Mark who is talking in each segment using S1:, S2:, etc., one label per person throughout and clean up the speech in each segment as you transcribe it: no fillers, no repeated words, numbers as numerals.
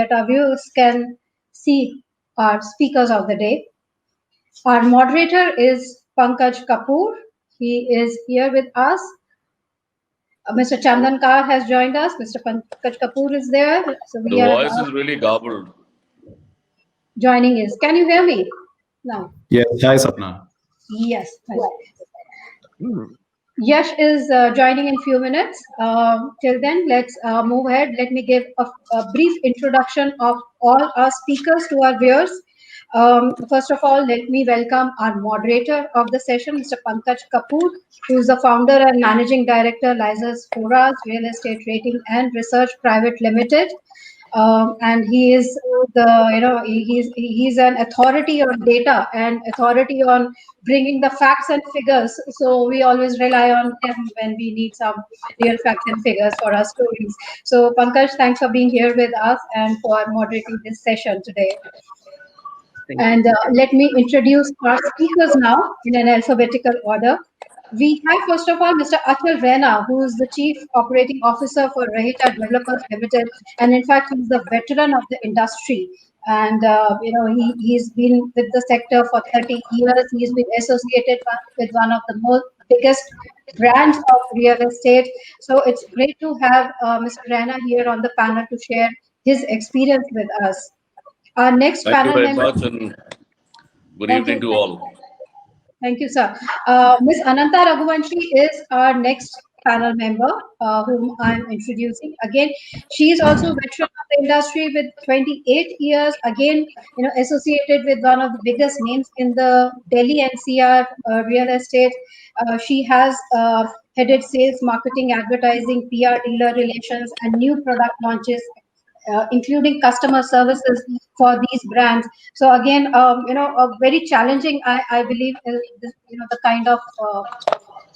S1: that our viewers can see our speakers of the day. Our moderator is Pankaj Kapoor. He is here with us. Mr. Chandan Kar has joined us. Mr. Pankaj Kapoor is there. So
S2: The
S1: we are
S2: voice is really garbled.
S1: joining us. Can you hear me now?
S3: Yes, hi Sapna.
S1: Yes. Yash is joining in few minutes. Till then, let's move ahead. Let me give a brief introduction of all our speakers to our viewers. First of all, let me welcome our moderator of the session, Mr. Pankaj Kapoor, who is the founder and managing director, Lyzers Foras Real Estate Rating and Research Private Limited. And he is he's an authority on data and authority on bringing the facts and figures. So we always rely on him when we need some real facts and figures for our stories. So Pankaj, thanks for being here with us and for moderating this session today. And let me introduce our speakers now in an alphabetical order. We have, first of all, Mr. Achal Raina, who is the Chief Operating Officer for Rahita Developers Limited, and in fact, he's the veteran of the industry. And he's been with the sector for 30 years. He's been associated with one of the most biggest brands of real estate. So it's great to have Mr. Raina here on the panel to share his experience with us. Our next
S2: Thank you
S1: panel
S2: very
S1: member.
S2: much, and good
S1: Thank
S2: evening
S1: you.
S2: to all.
S1: Thank you, sir. Ms. Ananta Raghuvanshi is our next panel member, whom I'm introducing. Again, she is also a veteran of the industry with 28 years. Again, associated with one of the biggest names in the Delhi NCR real estate. She has headed sales, marketing, advertising, PR, dealer relations, and new product launches, including customer services for these brands. So again, a very challenging, I believe, the kind of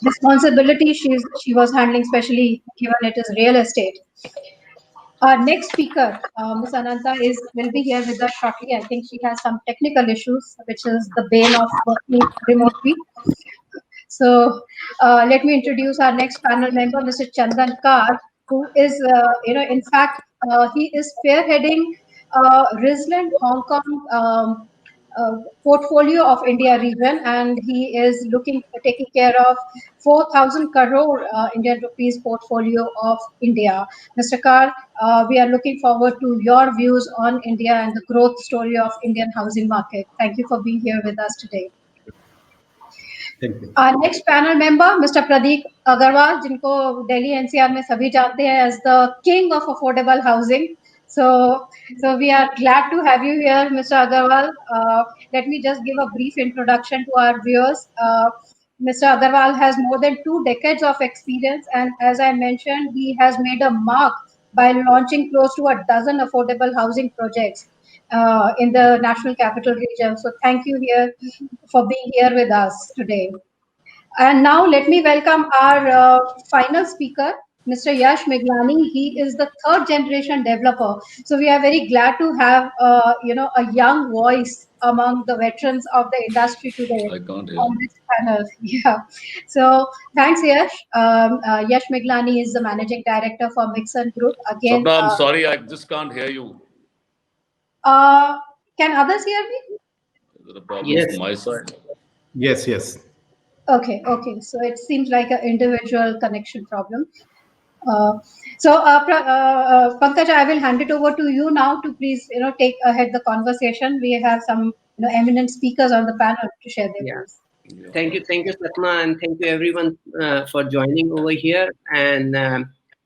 S1: responsibility she was handling, especially given it is real estate. Our next speaker, Ms. Ananta, will be here with us shortly. I think she has some technical issues, which is the bane of working remotely. So let me introduce our next panel member, Mr. Chandan Kar, who is, in fact, he is spearheading Risland Hong Kong portfolio of India region, and he is taking care of 4,000 crore Indian rupees portfolio of India. Mr. Kar, we are looking forward to your views on India and the growth story of Indian housing market. Thank you for being here with us today.
S3: Thank you.
S1: Our next panel member, Mr. Pradeep Agarwal, जिनको Delhi NCR में सभी जानते हैं as the king of affordable housing. So we are glad to have you here, Mr. Agarwal. Let me just give a brief introduction to our viewers. Mr. Agarwal has more than 2 decades of experience, and as I mentioned, he has made a mark by launching close to a dozen affordable housing projects in the National Capital Region. So thank you for being here with us today. And now let me welcome our final speaker, Mr. Yash Meglani. He is the 3rd generation developer. So we are very glad to have a young voice among the veterans of the industry today
S2: I can't hear.
S1: on this panel. Yeah. So thanks, Yash. Yash Meglani is the managing director for Mixon Group. Again,
S2: Sapna, I'm sorry, I just can't hear you.
S1: can others hear me?
S2: Is there a problem
S3: Yes.
S2: from my side?
S3: Yes.
S1: Okay. So it seems like an individual connection problem. Pankaj, I will hand it over to you now to please, take ahead the conversation. We have some, eminent speakers on the panel to share their views.
S2: Yeah.
S4: Thank you, Satma, and thank you everyone for joining over here. And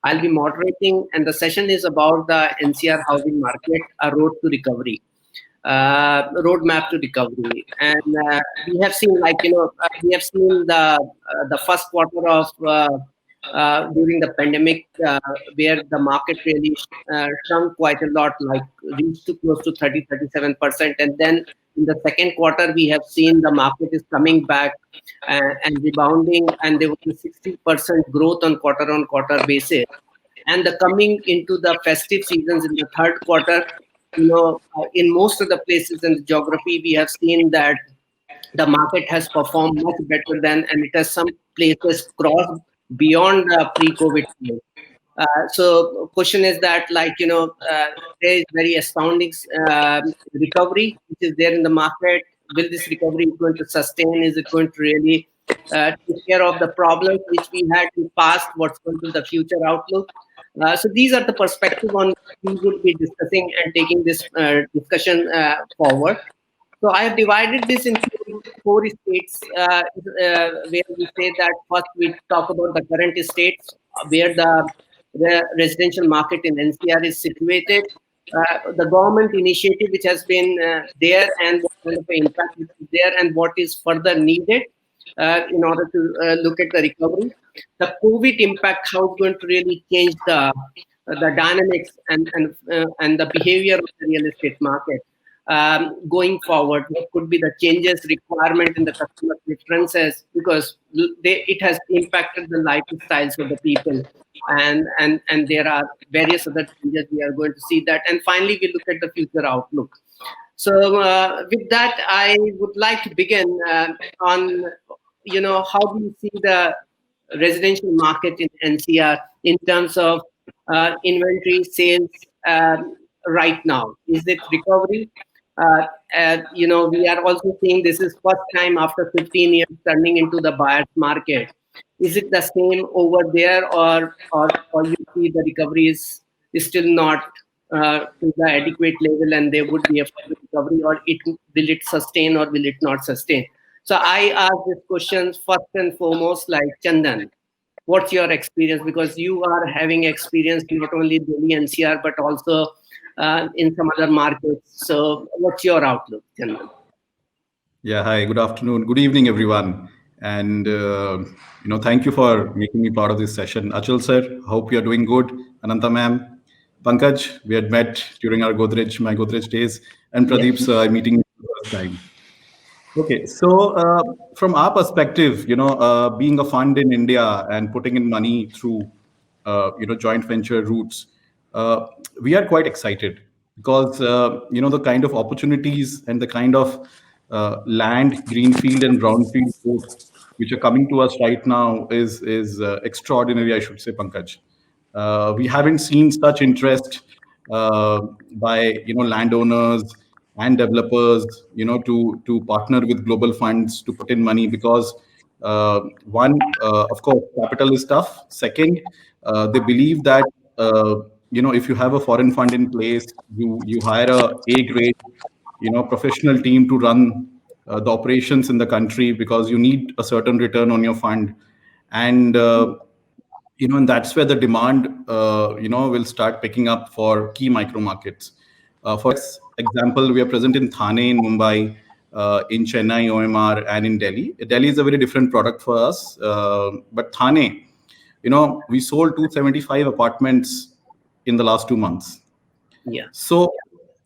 S4: I'll be moderating, and the session is about the NCR housing market, a road to recovery, roadmap to recovery. And we have seen, we have seen the first quarter of during the pandemic, where the market really shrunk quite a lot, like reached to close to 37%. And then in the second quarter, we have seen the market is coming back and rebounding, and there was a 60% growth on quarter basis. And the coming into the festive seasons in the third quarter, in most of the places in the geography, we have seen that the market has performed much better than, and it has some places crossed beyond the pre-COVID time. So question is that, like, there is very astounding recovery which is there in the market. Will this recovery is going to sustain? Is it going to really take care of the problems which we had in the past? What's going to be the future outlook? So these are the perspective on we would be discussing and taking this discussion forward. So I have divided this into 4 states where we say that first we talk about the current states where the residential market in NCR is situated, the government initiative which has been there and what kind of impact is there and what is further needed in order to look at the recovery. The COVID impact, how it's going to really change the dynamics and the behavior of the real estate market. Going forward, what could be the changes requirement in the customer preferences, because it has impacted the lifestyles of the people, and there are various other changes we are going to see that. And finally, we look at the future outlook. So with that, I would like to begin on how do you see the residential market in NCR in terms of inventory sales right now? Is it recovery? We are also seeing this is first time after 15 years turning into the buyer's market. Is it the same over there, or you see the recovery is still not to the adequate level, and there would be a further recovery, or will it sustain or will it not sustain? So I ask this question first and foremost, like Chandan, what's your experience? Because you are having experience not only in Delhi NCR but also in some other markets. So what's your outlook, Chandan?
S3: Yeah, hi, good afternoon. Good evening, everyone. And, thank you for making me part of this session. Achal sir, hope you're doing good. Ananta ma'am, Pankaj, we had met during my Godrej days. And Pradeep sir, I'm meeting you for the first time. Okay, so from our perspective, being a fund in India and putting in money through, joint venture routes, we are quite excited because, the kind of opportunities and the kind of land, greenfield and brownfield both, which are coming to us right now is extraordinary, I should say, Pankaj. We haven't seen such interest by landowners and developers, to partner with global funds to put in money because one, of course, capital is tough. Second, they believe that if you have a foreign fund in place, you hire a grade professional team to run the operations in the country because you need a certain return on your fund, and and that's where the demand will start picking up for key micro markets. For example, we are present in Thane, in Mumbai, in Chennai, OMR, and in Delhi. Delhi is a very different product for us, but Thane, we sold 275 apartments in the last 2 months.
S4: Yeah.
S3: So,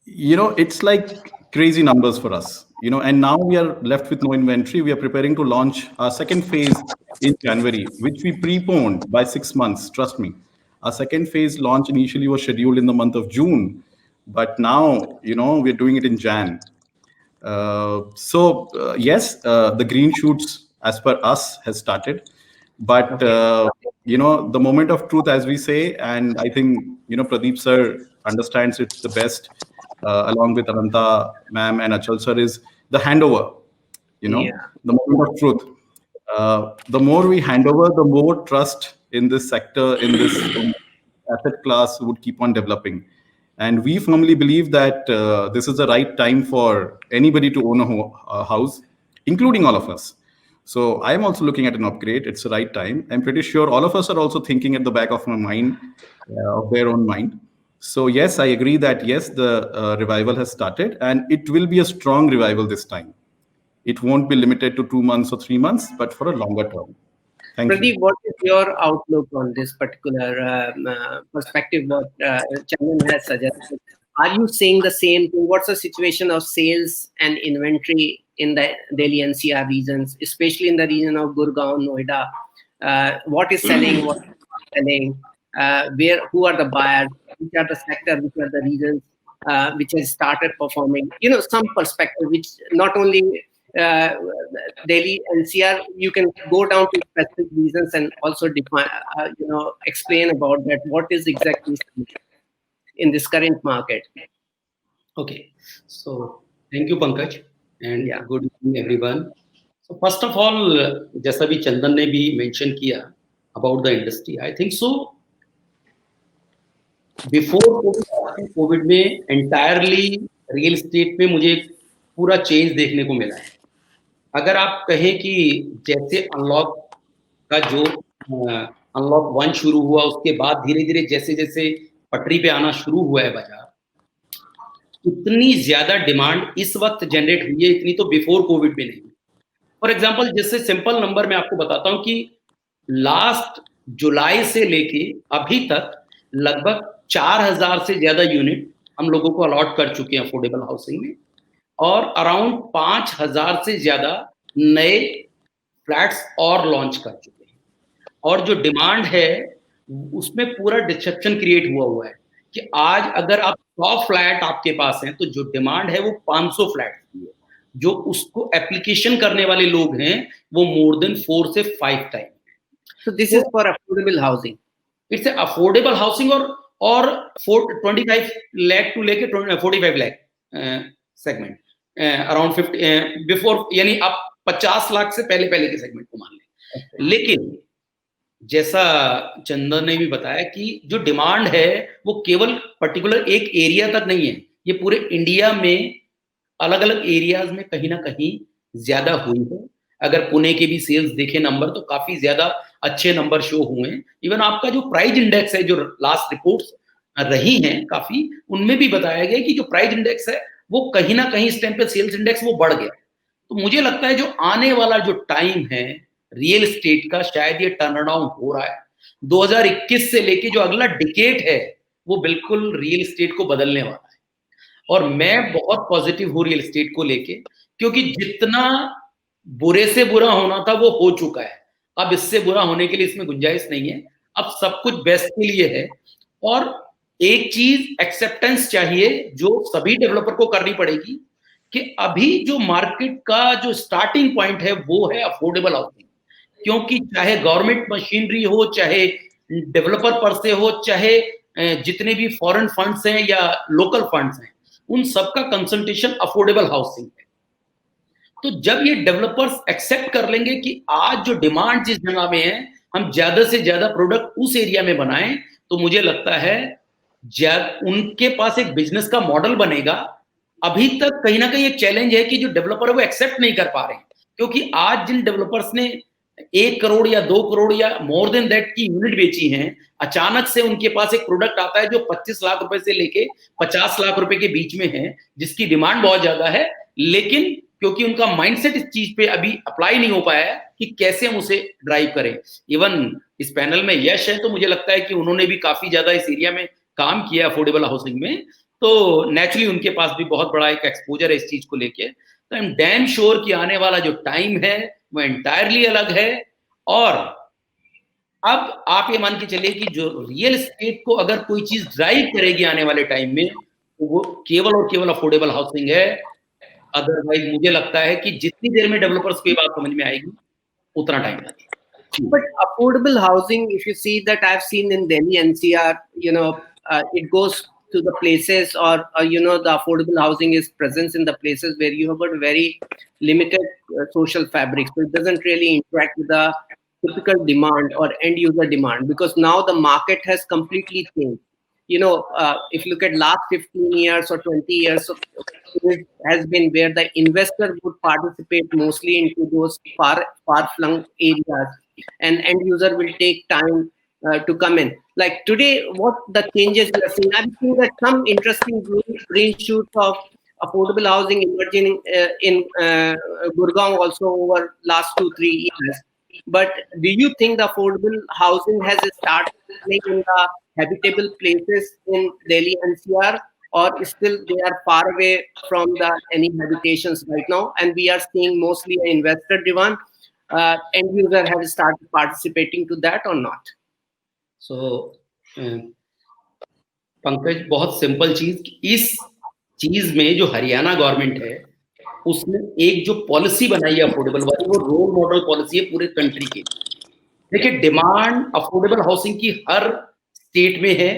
S3: it's like crazy numbers for us, and now we are left with no inventory. We are preparing to launch our second phase in January, which we preponed by 6 months. Trust me. Our second phase launch initially was scheduled in the month of June, but now, we're doing it in Jan. Yes, the green shoots, as per us, has started. But, the moment of truth, as we say, and I think, Pradeep sir understands it the best, along with Ananta ma'am and Achal sir, is the handover, the moment of truth. The more we hand over, the more trust in this sector, in this asset class would keep on developing. And we firmly believe that this is the right time for anybody to own a house, including all of us. So I'm also looking at an upgrade. It's the right time. I'm pretty sure all of us are also thinking at the back of my mind, of their own mind. So yes, I agree that yes, the revival has started, and it will be a strong revival this time. It won't be limited to 2 months or 3 months, but for a longer term. Thank
S4: Pradeep,
S3: you.
S4: what is your outlook on this particular perspective what Chandan has suggested? Are you seeing the same thing? What's the situation of sales and inventory in the Delhi NCR regions, especially in the region of Gurgaon, Noida? What is selling? What is not selling? Who are the buyers? Which are the sectors? Which are the regions which has started performing? Some perspective, which not only Delhi NCR, you can go down to specific reasons and also define, explain about that. What is exactly in this current market?
S5: Okay, so thank you, Pankaj, and
S4: Yeah.
S5: good evening, everyone. So first of all, जैसा भी चंदन ने भी mention किया about the industry, I think so. Before COVID में entirely real estate में मुझे एक पूरा change देखने को मिला है. अगर आप कहें कि जैसे अनलॉक का जो अनलॉक 1 शुरू हुआ, उसके बाद धीरे-धीरे जैसे-जैसे पटरी पे आना शुरू हुआ है बाजार, इतनी ज्यादा डिमांड इस वक्त जनरेट हुई है, इतनी तो बिफोर कोविड में नहीं। फॉर एग्जांपल, जैसे सिंपल नंबर मैं आपको बताता हूं कि लास्ट जुलाई से लेके अभी तक लगभग 4000 से ज्यादा यूनिट हम लोगों को अलॉट कर चुके हैं अफोर्डेबल हाउसिंग में, और अराउंड 5000 से ज्यादा नए फ्लैट्स और लॉन्च कर चुके हैं। और जो डिमांड है उसमें पूरा डिस्ट्रक्शन क्रिएट हुआ है कि आज अगर आप 100 फ्लैट आपके पास हैं तो जो डिमांड है वो 500 फ्लैट की है, जो उसको एप्लीकेशन करने वाले लोग हैं वो मोर देन 4 से 5 time.
S4: So this is for affordable housing.
S5: It's affordable housing और 25 लाख टू लेके 45 लाख सेगमेंट, अराउंड 50 बिफोर, यानी आप 50 लाख से पहले के सेगमेंट को मान लें। लेकिन जैसा चंदन ने भी बताया कि जो डिमांड है वो केवल पर्टिकुलर एक एरिया तक नहीं है, ये पूरे इंडिया में अलग अलग एरियाज में कहीं ना कहीं ज्यादा हुई है। अगर पुणे के भी सेल्स देखे नंबर तो काफी ज्यादा अच्छे नंबर शो हुए हैं। इवन आपका जो प्राइस इंडेक्स है, जो लास्ट रिपोर्ट्स रही हैं काफी, उनमें भी बताया गया कि जो प्राइस इंडेक्स है वो कहीं ना कहीं इस टाइम पे सेल्स इंडेक्स वो बढ़ गया। तो मुझे लगता है जो आने वाला जो टाइम है रियल एस्टेट का, शायद ये टर्न अराउंड हो रहा है। 2021 से लेके जो अगला डिकेड है वो बिल्कुल रियल एस्टेट को बदलने वाला है, और मैं बहुत पॉजिटिव हूँ रियल एस्टेट को लेके, क्योंकि जितना बुरे से बुरा होना था वो हो चुका है। अब इससे बुरा होने के लिए इसमें गुंजाइश नहीं है, अब सब कुछ बेस्ट के लिए है। और एक चीज एक्सेप्टेंस चाहिए जो सभी डेवलपर को करनी पड़ेगी कि अभी जो मार्केट का जो स्टार्टिंग पॉइंट है वो है अफोर्डेबल हाउसिंग। क्योंकि चाहे गवर्नमेंट मशीनरी हो, चाहे डेवलपर पर से हो, चाहे जितने भी फॉरेन फंड्स हैं या लोकल फंड्स हैं, उन सबका कंसंट्रेशन अफोर्डेबल हाउसिंग है। तो जब ये डेवलपर्स एक्सेप्ट कर लेंगे कि आज जो डिमांड जिस जगह में है हम ज्यादा से ज्यादा प्रोडक्ट उस एरिया में बनाएं, तो मुझे लगता है उनके पास एक बिजनेस का मॉडल बनेगा। अभी तक कहीं ना कहीं एक चैलेंज है कि जो डेवलपर है वो एक्सेप्ट नहीं कर पा रहे, क्योंकि आज जिन डेवलपर्स ने 1 करोड़ या 2 करोड़ या मोर देन दैट की यूनिट बेची हैं, अचानक से उनके पास एक प्रोडक्ट आता है जो 25 लाख रुपए से लेके 50 लाख रुपए के बीच में है, जिसकी डिमांड बहुत ज्यादा है, लेकिन क्योंकि उनका माइंडसेट इस चीज पे अभी अप्लाई नहीं हो पाया है कि कैसे हम उसे ड्राइव करें। इवन इस पैनल में यश है, तो मुझे लगता है कि उन्होंने भी काफी ज्यादा इस एरिया में काम किया अफोर्डेबल हाउसिंग में, तो नेचुरली उनके पास भी बहुत बड़ा एक एक्सपोजर है इस चीज को लेके। तो आई एम डैम श्योर कि आने वाला जो टाइम है वो एंटायरली अलग है। और अब आप ये मान के चलिए कि जो रियल एस्टेट को अगर कोई चीज ड्राइव करेगी आने वाले टाइम में, तो वो केवल और केवल अफोर्डेबल हाउसिंग है। अदरवाइज मुझे लगता है कि जितनी देर में डेवलपर्स को ये बात समझ में आएगी उतना टाइम लगेगा।
S4: But affordable housing, if you see that I've seen in Delhi NCR, it goes to the places or the affordable housing is present in the places where you have got very limited social fabric. So it doesn't really interact with the typical demand or end user demand, because now the market has completely changed. If you look at last 15 years or 20 years, it has been where the investor would participate mostly into those far-flung areas, and end user will take time to come in. Like today, what the changes we are seeing, I'm seeing that some interesting green shoots of affordable housing emerging in Gurgaon also over last 2-3 years. But do you think the affordable housing has started in the habitable places in Delhi NCR, or still they are far away from any habitations right now, and we are seeing mostly investor demand? End user has started participating to that or not?
S5: So Pankaj, बहुत simple चीज, इस चीज में जो Haryana government है उसने एक जो पॉलिसी बनाई है अफोर्डेबल वाली, वो रोल मॉडल पॉलिसी है पूरे कंट्री की। देखिए, डिमांड अफोर्डेबल हाउसिंग की हर स्टेट में है,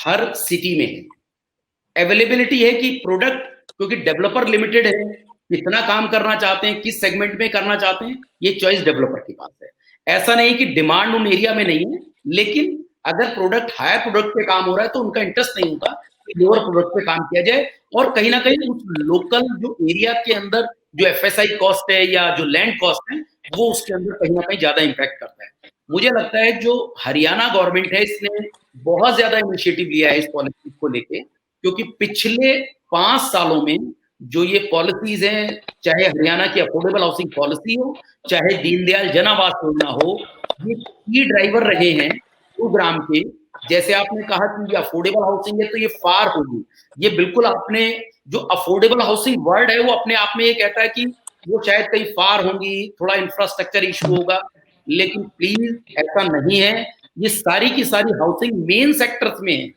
S5: हर सिटी में है। अवेलेबिलिटी है कि प्रोडक्ट, क्योंकि डेवलपर लिमिटेड है, कितना काम करना चाहते हैं, किस सेगमेंट में करना चाहते हैं, ये चॉइस डेवलपर के पास है। ऐसा नहीं कि डिमांड उन एरिया में नहीं है, लेकिन अगर प्रोडक्ट हायर प्रोडक्ट पे काम हो रहा है तो उनका इंटरेस्ट नहीं होता कि लोअर प्रोडक्ट पे काम किया जाए, और कहीं ना कहीं उस लोकल जो एरिया के अंदर जो एफएसआई कॉस्ट है या जो लैंड कॉस्ट है, वो उसके अंदर कहीं ना कहीं ज्यादा इंपैक्ट करता है। मुझे लगता है जो हरियाणा गवर्नमेंट है, इसने बहुत ज्यादा इनिशिएटिव लिया है इस पॉलिसी को लेके, क्योंकि पिछले 5 सालों में जो ये पॉलिसीज हैं, चाहे हरियाणा की अफोर्डेबल हाउसिंग पॉलिसी हो, चाहे दीनदयाल जन आवास योजना हो, ये की ड्राइवर रहे हैं गुरुग्राम के। जैसे आपने कहा कि ये अफोर्डेबल हाउसिंग है तो ये फार होगी, ये बिल्कुल आपने जो अफोर्डेबल हाउसिंग वर्ड है वो अपने आप में ये कहता है कि वो शायद कहीं फार होंगी, थोड़ा इंफ्रास्ट्रक्चर इशू होगा, लेकिन प्लीज ऐसा नहीं है। ये सारी की सारी हाउसिंग मेन सेक्टर्स में है।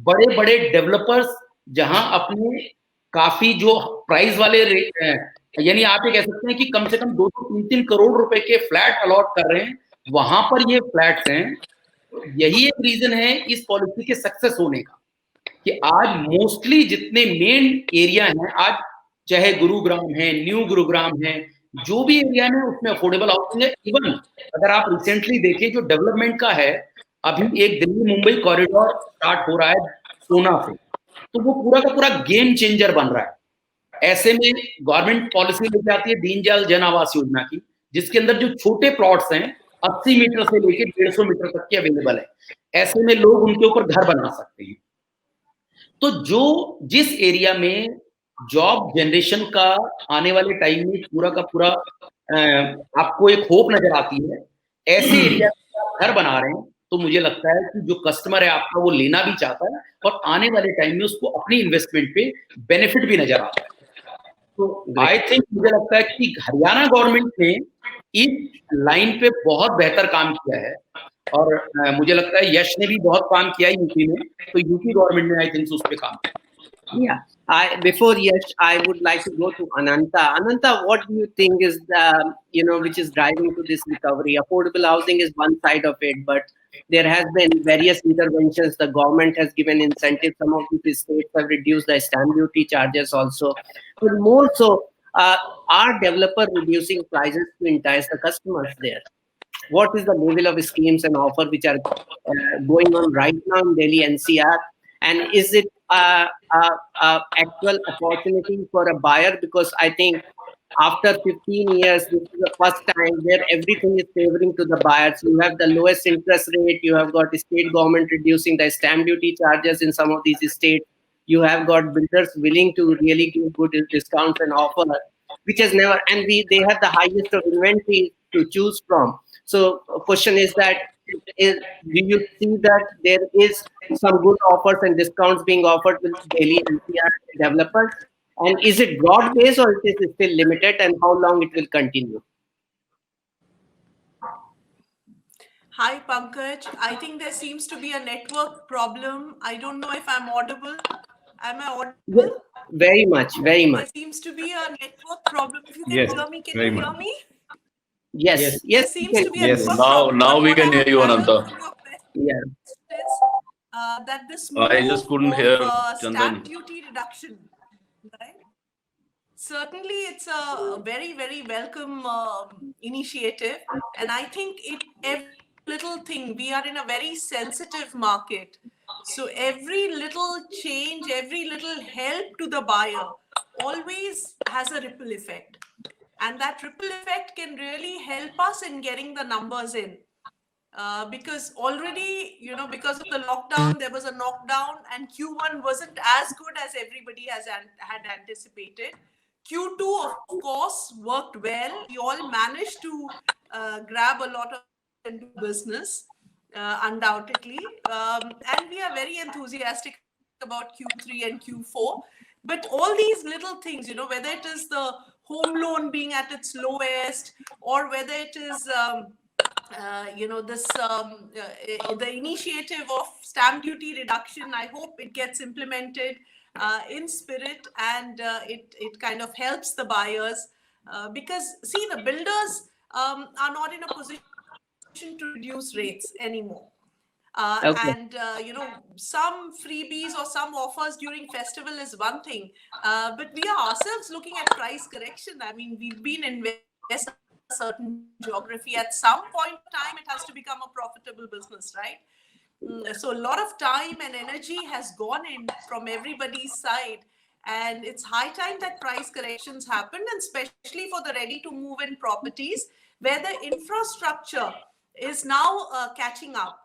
S5: बड़े बड़े डेवलपर्स जहां अपने काफी जो प्राइस वाले यानी आप ये कह सकते हैं कि कम से कम 2-3 करोड़ रुपए के फ्लैट अलॉट कर रहे हैं, वहां पर ये फ्लैट्स हैं। यही एक रीजन है इस पॉलिसी के सक्सेस होने का, कि आज मोस्टली जितने मेन एरिया हैं, आज चाहे गुरुग्राम है, न्यू गुरुग्राम है, जो भी एरिया है उसमें अफोर्डेबल हाउसिंग है। इवन अगर आप रिसेंटली देखें जो डेवलपमेंट का है, अभी एक दिल्ली मुंबई कॉरिडोर स्टार्ट हो रहा है सोना से, तो वो पूरा का पूरा गेम चेंजर बन रहा है। ऐसे में गवर्नमेंट पॉलिसी लेके आती है दीनदयाल जन आवास योजना की, जिसके अंदर जो छोटे प्लॉट्स हैं 80 मीटर से लेके 150 मीटर तक के अवेलेबल है। ऐसे में लोग उनके ऊपर घर बना सकते हैं। तो जो जिस एरिया में जॉब जनरेशन का आने वाले टाइम में पूरा का पूरा आपको एक होप नजर आती है, ऐसे एरिया में आप घर बना रहे हैं, तो मुझे लगता है कि जो कस्टमर है आपका वो लेना भी चाहता है, और आने वाले टाइम में उसको अपनी इन्वेस्टमेंट पे बेनिफिट भी नजर आता है। तो आई थिंक मुझे लगता है कि हरियाणा गवर्नमेंट ने इस लाइन पे बहुत बेहतर काम किया है, और मुझे लगता है यश ने भी बहुत काम किया है यूपी में, तो यूपी गवर्नमेंट ने आई थिंक उस पे काम किया।
S4: Yeah, before Yash, I would like to go to Ananta. Ananta, what do you think is which is driving to this recovery? Affordable housing is one side of it, but there has been various interventions. The government has given incentives. Some of these states have reduced the stamp duty charges also. But more so, are developers reducing prices to entice the customers there? What is the level of schemes and offer which are going on right now in Delhi NCR? And is it actual opportunity for a buyer? Because I think after 15 years, this is the first time where everything is favoring to the buyers. You have the lowest interest rate. You have got the state government reducing the stamp duty charges in some of these states. You have got builders willing to really give good discounts and offer, which has never, and they have the highest of inventory to choose from. So question is that, do you see that there is some good offers and discounts being offered with Delhi NCR developers? And is it broad-based or it is still limited, and how long it will continue?
S6: Hi, Pankaj. I think there seems to be a network problem. I don't know if I'm audible. Am I audible?
S4: Very much, very much.
S6: There seems to be a network problem. If you can
S3: Yes,
S6: hear me, can
S3: very
S6: you hear
S3: much.
S6: me?
S4: Yes,
S6: There
S4: yes.
S6: seems to be a
S3: Yes.
S6: network
S2: Now,
S6: problem.
S2: now
S6: But
S2: we
S6: what
S2: can
S6: I
S2: hear you,
S6: gathered
S2: Ananta.
S6: from your question
S4: Yeah.
S6: is that this
S2: I just
S6: move
S2: couldn't
S6: of
S2: hear
S6: stamp
S2: Chandan.
S6: duty reduction, right? Certainly, it's a very, very welcome initiative. And I think every little thing, we are in a very sensitive market. So every little change, every little help to the buyer always has a ripple effect. And that ripple effect can really help us in getting the numbers in. Because already, because of the lockdown, there was a knockdown, and Q1 wasn't as good as everybody had anticipated. Q2, of course, worked well. We all managed to grab a lot of business, undoubtedly. And we are very enthusiastic about Q3 and Q4. But all these little things, whether it is the home loan being at its lowest, or whether it is the initiative of stamp duty reduction, I hope it gets implemented. in spirit, and it kind of helps the buyers because see, the builders are not in a position to reduce rates anymore.
S4: Okay.
S6: And some freebies or some offers during festival is one thing, but we are ourselves looking at price correction. I mean, we've been investing a certain geography. At some point in time, it has to become a profitable business, right? So a lot of time and energy has gone in from everybody's side, and it's high time that price corrections happen, and especially for the ready to move in properties where the infrastructure is now catching up.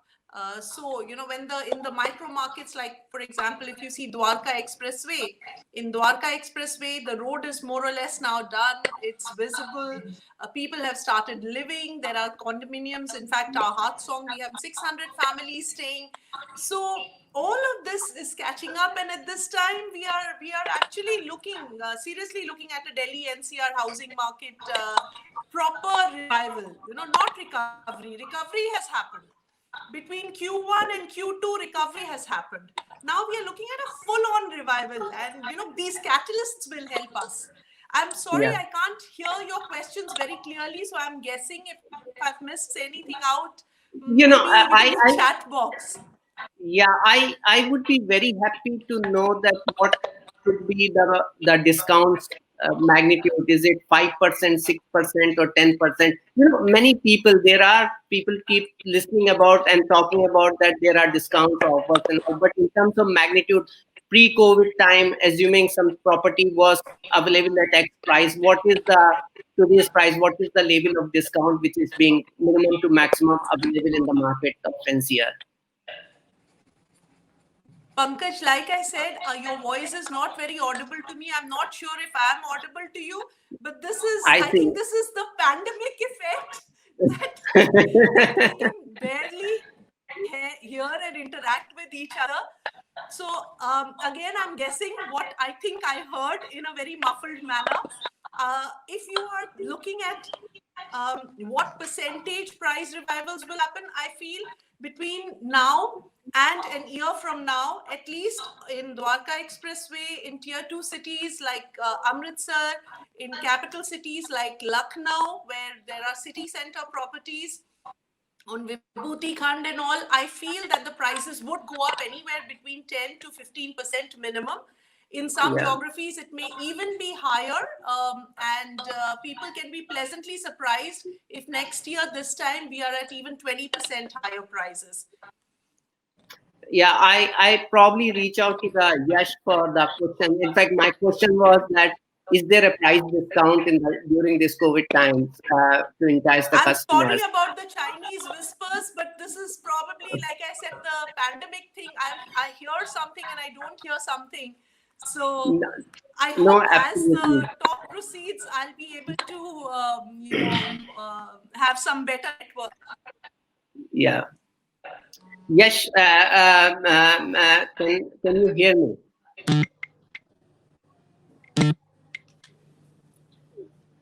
S6: So when in the micro markets, like for example, if you see Dwarka Expressway, in Dwarka Expressway, the road is more or less now done. It's visible. People have started living. There are condominiums. In fact, our Heart Song, we have 600 families staying. So all of this is catching up, and at this time we are actually looking seriously looking at a Delhi NCR housing market proper revival. Not recovery. Recovery has happened. Between Q1 and Q2, recovery has happened. Now we are looking at a full-on revival, and these catalysts will help us. I'm sorry,
S4: Yeah.
S6: I can't hear your questions very clearly, so I'm guessing if I've missed anything out, maybe
S4: I
S6: in the chat box.
S4: Yeah, I would be very happy to know that what could be the discounts magnitude. Is it 5%, 6%, or 10%? Many people keep listening about and talking about that there are discounts offers and all, but in terms of magnitude, pre-COVID time, assuming some property was available at X price, what is the today's price? What is the level of discount which is being minimum to maximum available in the market of NCR?
S6: Pankaj, like I said, your voice is not very audible to me. I'm not sure if I'm audible to you, but I think this is the pandemic effect that we can barely hear and interact with each other. So again, I'm guessing what I think I heard in a very muffled manner. If you are looking at what percentage price revivals will happen, I feel between now and an year from now, at least in Dwarka Expressway, in tier 2 cities like Amritsar, in capital cities like Lucknow, where there are city center properties on Vibhuti Khand and all, I feel that the prices would go up anywhere between 10 to 15% minimum. In some geographies, it may even be higher, and people can be pleasantly surprised if next year, this time, we are at even 20% higher prices.
S4: Yeah, I probably reach out to the Yash for the question. In fact, my question was that, is there a price discount during this COVID times to entice the customers?
S6: I'm sorry about the Chinese whispers, but this is probably, like I said, the pandemic thing. I hear something and I don't hear something. So I hope as the talk proceeds, I'll be able to have some better network.
S4: Yeah. Yes. Can you hear me?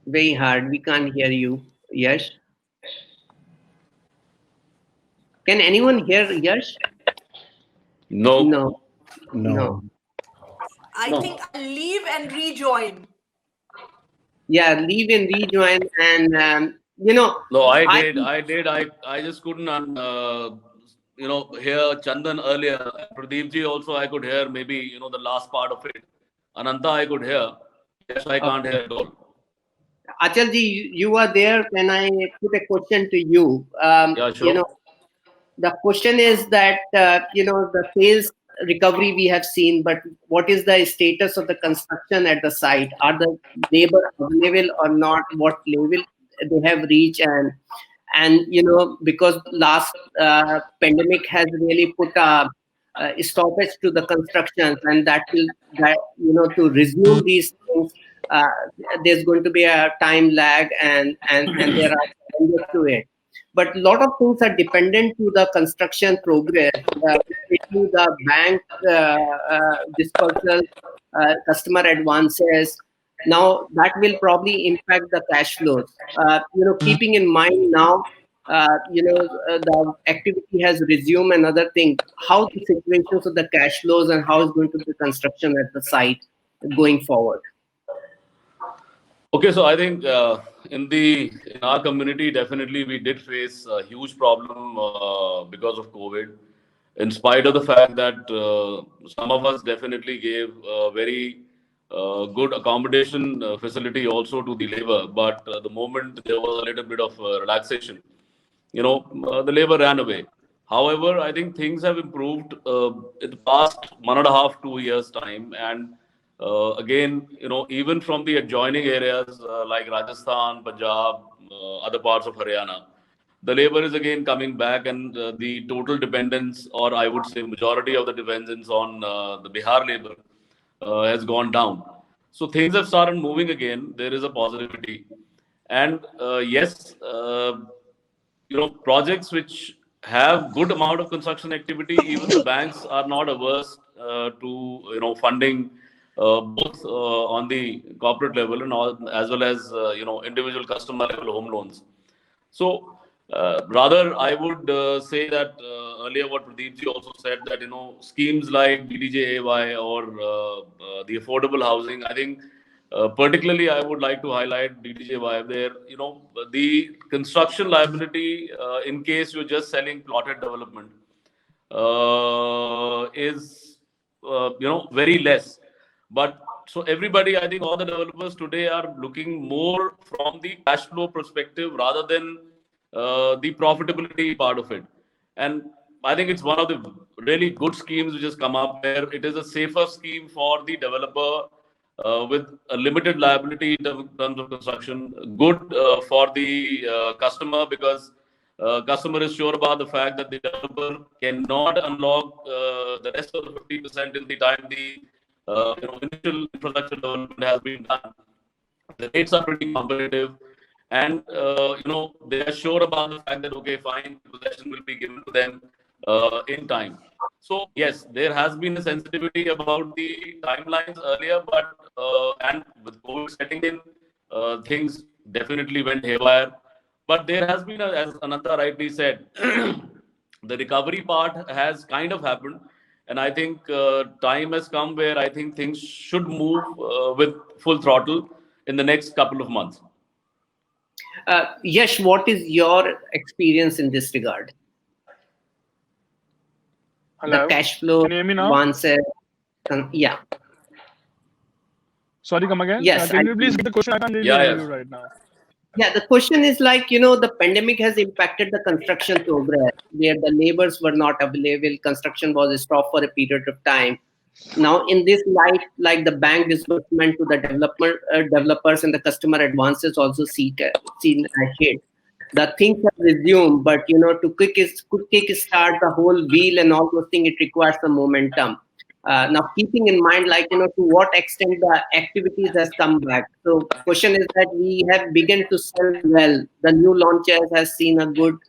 S4: Very hard. We can't hear you. Yes. Can anyone hear Yash?
S2: No.
S6: I think I'll leave and rejoin.
S4: Yeah, leave and rejoin, and
S2: No, I did. I just couldn't, hear Chandan earlier. Pradeep ji also I could hear maybe, the last part of it. Ananta I could hear. Yes, I can't hear at all.
S4: Achal ji, you are there. Can I put a question to you?
S2: Yeah, sure.
S4: The question is that, the sales recovery we have seen, but what is the status of the construction at the site? Are the labor available or not? What level they have reached? And because last pandemic has really put a stoppage to the constructions, and that will, to resume these things, there's going to be a time lag, and there are challenges to it. But a lot of things are dependent to the construction progress, especially the bank dispersal, customer advances. Now that will probably impact the cash flows. Keeping in mind now the activity has resumed and other things, how the situations of the cash flows and how is going to be construction at the site going forward?
S2: Okay, so I think in our community, definitely we did face a huge problem because of COVID. In spite of the fact that some of us definitely gave a very good accommodation facility also to the labor, but the moment there was a little bit of relaxation, the labor ran away. However, I think things have improved in the past 1.5, 2 years time, and again, even from the adjoining areas like Rajasthan, Punjab, other parts of Haryana, the labor is again coming back, and the total dependence, or I would say majority of the dependence on the Bihar labor has gone down. So things have started moving again. There is a positivity, and yes, projects which have good amount of construction activity, even the banks are not averse to funding both on the corporate level and all, as well as individual customer level home loans. So rather, I would say that earlier what Pradeep ji also said, that schemes like DDJAY or the affordable housing, I think particularly I would like to highlight DDJY where the construction liability in case you're just selling plotted development is very less. But so everybody, I think all the developers today are looking more from the cash flow perspective rather than the profitability part of it. And I think it's one of the really good schemes which has come up where it is a safer scheme for the developer with a limited liability in terms of construction, good for the customer because customer is sure about the fact that the developer cannot unlock the rest of the 50% in the time the initial infrastructure development has been done. The rates are pretty competitive, and they are sure about the fact that okay, fine, possession will be given to them in time. So yes, there has been a sensitivity about the timelines earlier, but and with COVID setting in, things definitely went haywire. But there has been, as Ananta rightly said, the recovery part has kind of happened, and I think time has come where I think things should move with full throttle in the next couple of months.
S4: Yash, what is your experience in this regard?
S7: Hello.
S4: The cash flow.
S7: Can you hear me now?
S4: Yeah.
S7: Sorry, come again.
S4: Yes.
S7: Can you please get the question? I can't really hear you right now.
S4: Yeah, the question is like, the pandemic has impacted the construction progress where the laborers were not available. Construction was stopped for a period of time. Now, in this light, like the bank disbursement to the developers and the customer advances also seen as hit. The things have resumed, but to kick start the whole wheel and all those things, it requires some momentum. Now, keeping in mind, like, to what extent the activities has come back. So question is that we have begun to sell well. The new launches has seen a good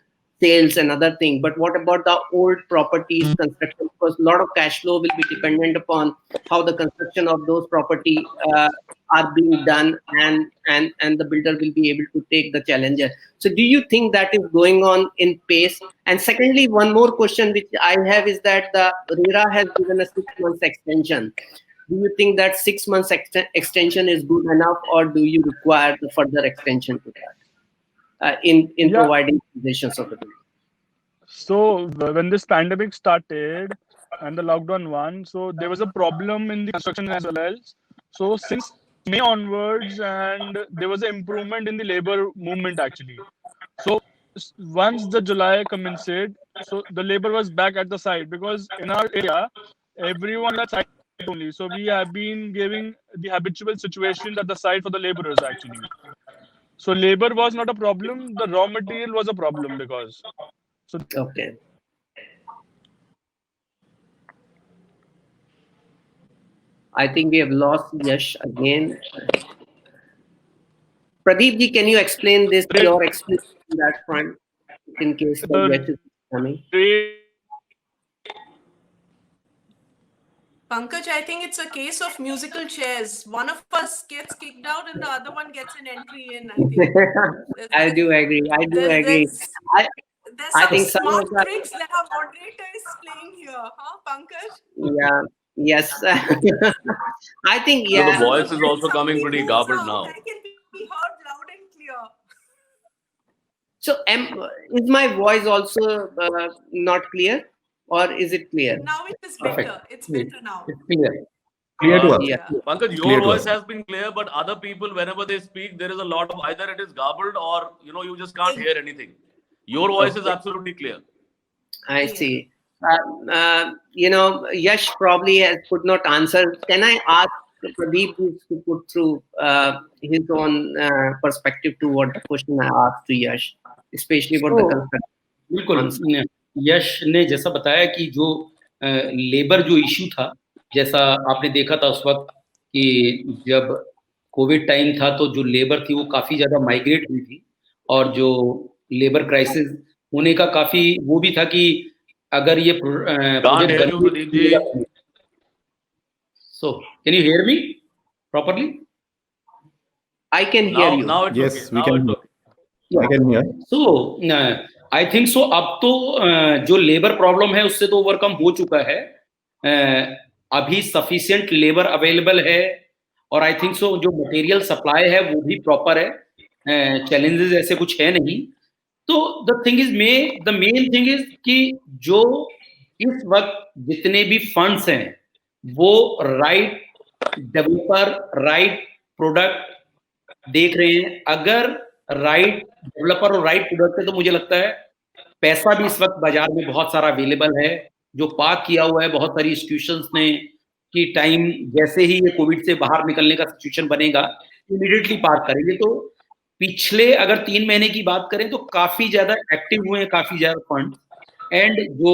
S4: sales and other thing. But what about the old properties construction? Because a lot of cash flow will be dependent upon how the construction of those property are being done and the builder will be able to take the challenger. So do you think that is going on in pace? And secondly, one more question which I have is that the RERA has given a 6 months extension. Do you think that 6 months extension is good enough, or do you require the further extension to that in providing conditions of the building?
S7: So when this pandemic started and the lockdown one, so there was a problem in the construction as well. So since May onwards, and there was an improvement in the labor movement actually. So once the July commenced, so the labor was back at the site because in our area, everyone at site only. So we have been giving the habitual situations at the site for the laborers actually. So labor was not a problem. The raw material was a problem because. So
S4: okay. I think we have lost Yash again. Pradeep ji, can you explain this, your experience on that front, in case the Yash is coming?
S6: Pankaj, I think it's a case of musical chairs. One of us gets kicked out and the other one gets an entry in, I think.
S4: I do agree. I do agree. I,
S6: There's
S4: I
S6: some
S4: think some
S6: smart
S4: of the,
S6: tricks that our moderator is playing here, huh, Pankaj?
S4: yeah, yes. I think,
S2: So the
S4: yeah.
S2: voice is
S6: When
S2: also coming
S6: somebody
S2: pretty
S6: moves
S2: garbled
S6: out,
S2: now.
S6: I can be heard loud and clear.
S4: So, is my voice also not clear, or is it clear?
S6: Now it is
S5: Perfect.
S6: better. It's better now.
S5: It's clear.
S3: Clear to us.
S4: Yeah.
S2: Pankaj,
S3: It's
S2: your
S3: clear to
S2: voice
S3: us.
S2: has been clear, but other people, whenever they speak, there is a lot of either it is garbled or you just can't hear anything. Your voice is
S4: Okay.
S2: absolutely clear.
S4: I
S6: Yeah.
S4: see. Yash probably could not answer. Can I ask Pradeep to put through his own perspective to what the question I asked to Yash, especially about the
S5: So,
S4: construction?
S5: बिल्कुल यश ने जैसा बताया कि जो labour जो issue था, जैसा आपने देखा था उस वक्त कि जब कोविड टाइम था तो जो लेबर थी वो काफ़ी ज़्यादा माइग्रेट हुई थी और जो लेबर क्राइसिस होने का काफ़ी वो भी था कि अगर ये
S2: Can't
S5: project
S2: hear you, Pradeep ji.
S5: So, can you hear me properly?
S4: I can hear you.
S2: Now it's
S3: Yes,
S2: okay.
S3: we
S2: Now
S3: can
S2: it's
S3: hear.
S2: okay.
S3: I can hear.
S5: So, I think so अब तो जो labour problem है उससे तो overcome हो चुका है. अभी सफिशिएंट लेबर अवेलेबल है और आई थिंक सो जो मटेरियल सप्लाई है वो भी प्रॉपर है. चैलेंजेस ऐसे कुछ है नहीं. तो the thing is the main thing is कि जो इस वक्त जितने भी फंड्स हैं वो राइट डेवलपर राइट प्रोडक्ट देख रहे हैं. अगर राइट डेवलपर और राइट प्रोडक्ट है तो मुझे लगता है पैसा भी इस वक्त बाजार में बहुत सारा अवेलेबल है. जो पार्क किया हुआ है बहुत सारी इंस्टीट्यूशंस ने कि टाइम जैसे ही ये कोविड से बाहर निकलने का सिचुएशन बनेगा इमीडिएटली पार्क करेंगे. तो पिछले अगर 3 महीने की बात करें तो काफी ज्यादा एक्टिव हुए हैं काफी ज्यादा फंड एंड जो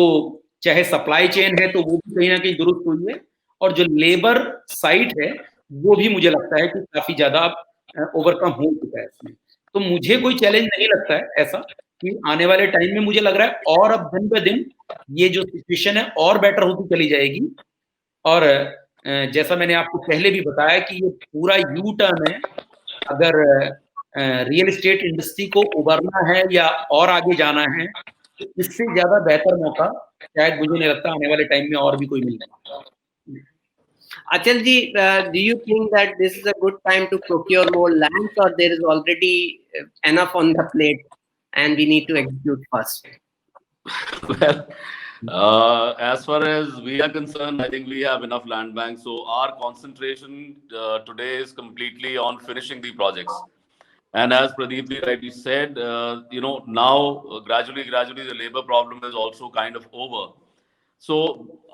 S5: चाहे सप्लाई चेन है तो वो भी कहीं ना कहीं दुरुस्त हुई है और जो लेबर साइड है वो भी मुझे लगता है कि काफी ज्यादा ओवरकम हो चुका है इसमें. तो मुझे कोई चैलेंज नहीं लगता है ऐसा कि आने वाले टाइम में मुझे लग रहा है और अब दिन ब दिन ये जो सिचुएशन है और बेटर होती चली जाएगी. और जैसा मैंने आपको पहले भी बताया कि ये पूरा यू टर्न है. अगर रियल एस्टेट इंडस्ट्री को उभरना है या और आगे जाना है तो इससे ज्यादा बेहतर मौका शायद मुझे नहीं लगता आने वाले टाइम में और भी कोई मिलेगा.
S4: Achal ji, do you think that this is a good time to procure more land, or there is already enough on the plate and we need to execute first?
S2: Well, as far as we are concerned, I think we have enough land bank. So our concentration today is completely on finishing the projects. And as Pradeep rightly said, now gradually the labor problem is also kind of over. So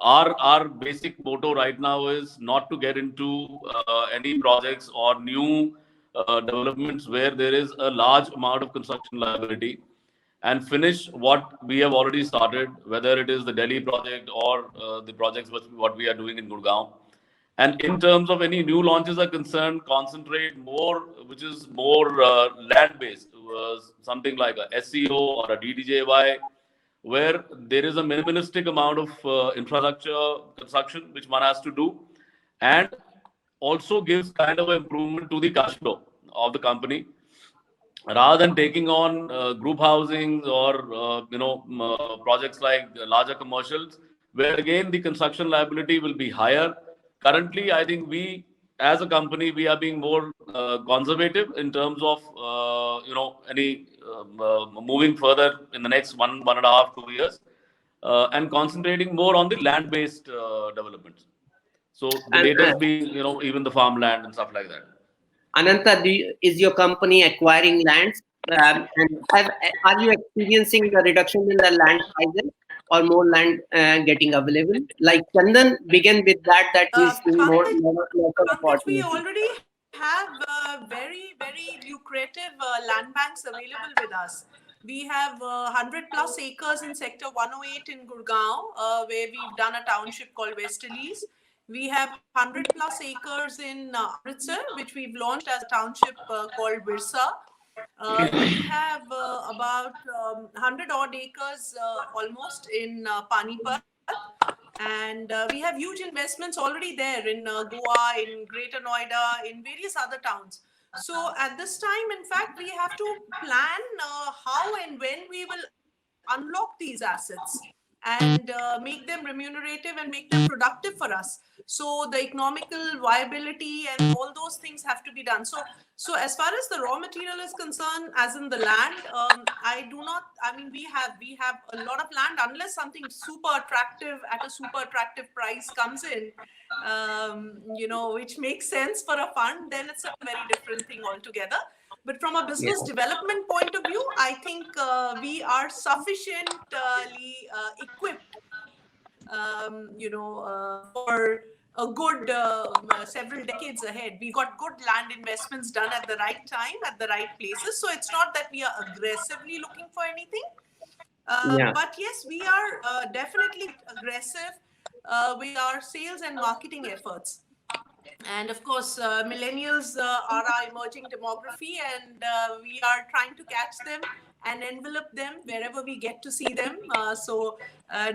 S2: our basic motto right now is not to get into any projects or new developments where there is a large amount of construction liability, and finish what we have already started, whether it is the Delhi project or the projects what we are doing in Gurgaon. And in terms of any new launches are concerned, concentrate more, which is more land-based, something like a SEO or a DDJY, where there is a minimalistic amount of infrastructure construction which one has to do, and also gives kind of improvement to the cash flow of the company, rather than taking on group housings or projects like larger commercials, where again the construction liability will be higher. Currently, I think we as a company we are being more conservative in terms of any moving further in the next 1.5 2 years, and concentrating more on the land based developments. So the
S4: And,
S2: latest being even the farmland and stuff like that.
S4: Ananta, is your company acquiring lands? And are you experiencing a reduction in the land prices or more land getting available? Like Chandan began with that he's seeing more
S6: Pankaj, we
S4: opportunity.
S6: already have very, very lucrative land banks available with us. We have 100 plus acres in Sector 108 in Gurgaon, where we've done a township called Westerlies. We have 100 plus acres in Amritsar, which we've launched as a township called Birsa. We have about 100 odd acres almost in Panipat. And we have huge investments already there in Goa, in Greater Noida, in various other towns. So at this time, in fact, we have to plan how and when we will unlock these assets and make them remunerative and make them productive for us. So the economical viability and all those things have to be done. So as far as the raw material is concerned, as in the land, we have a lot of land. Unless something super attractive at a super attractive price comes in, which makes sense for a fund, then it's a very different thing altogether. But from a business development point of view, I think we are sufficiently equipped, for a good several decades ahead. We got good land investments done at the right time, at the right places. So it's not that we are aggressively looking for anything. But yes, we are definitely aggressive with our sales and marketing efforts. And of course, millennials are our emerging demography, and we are trying to catch them and envelope them wherever we get to see them. So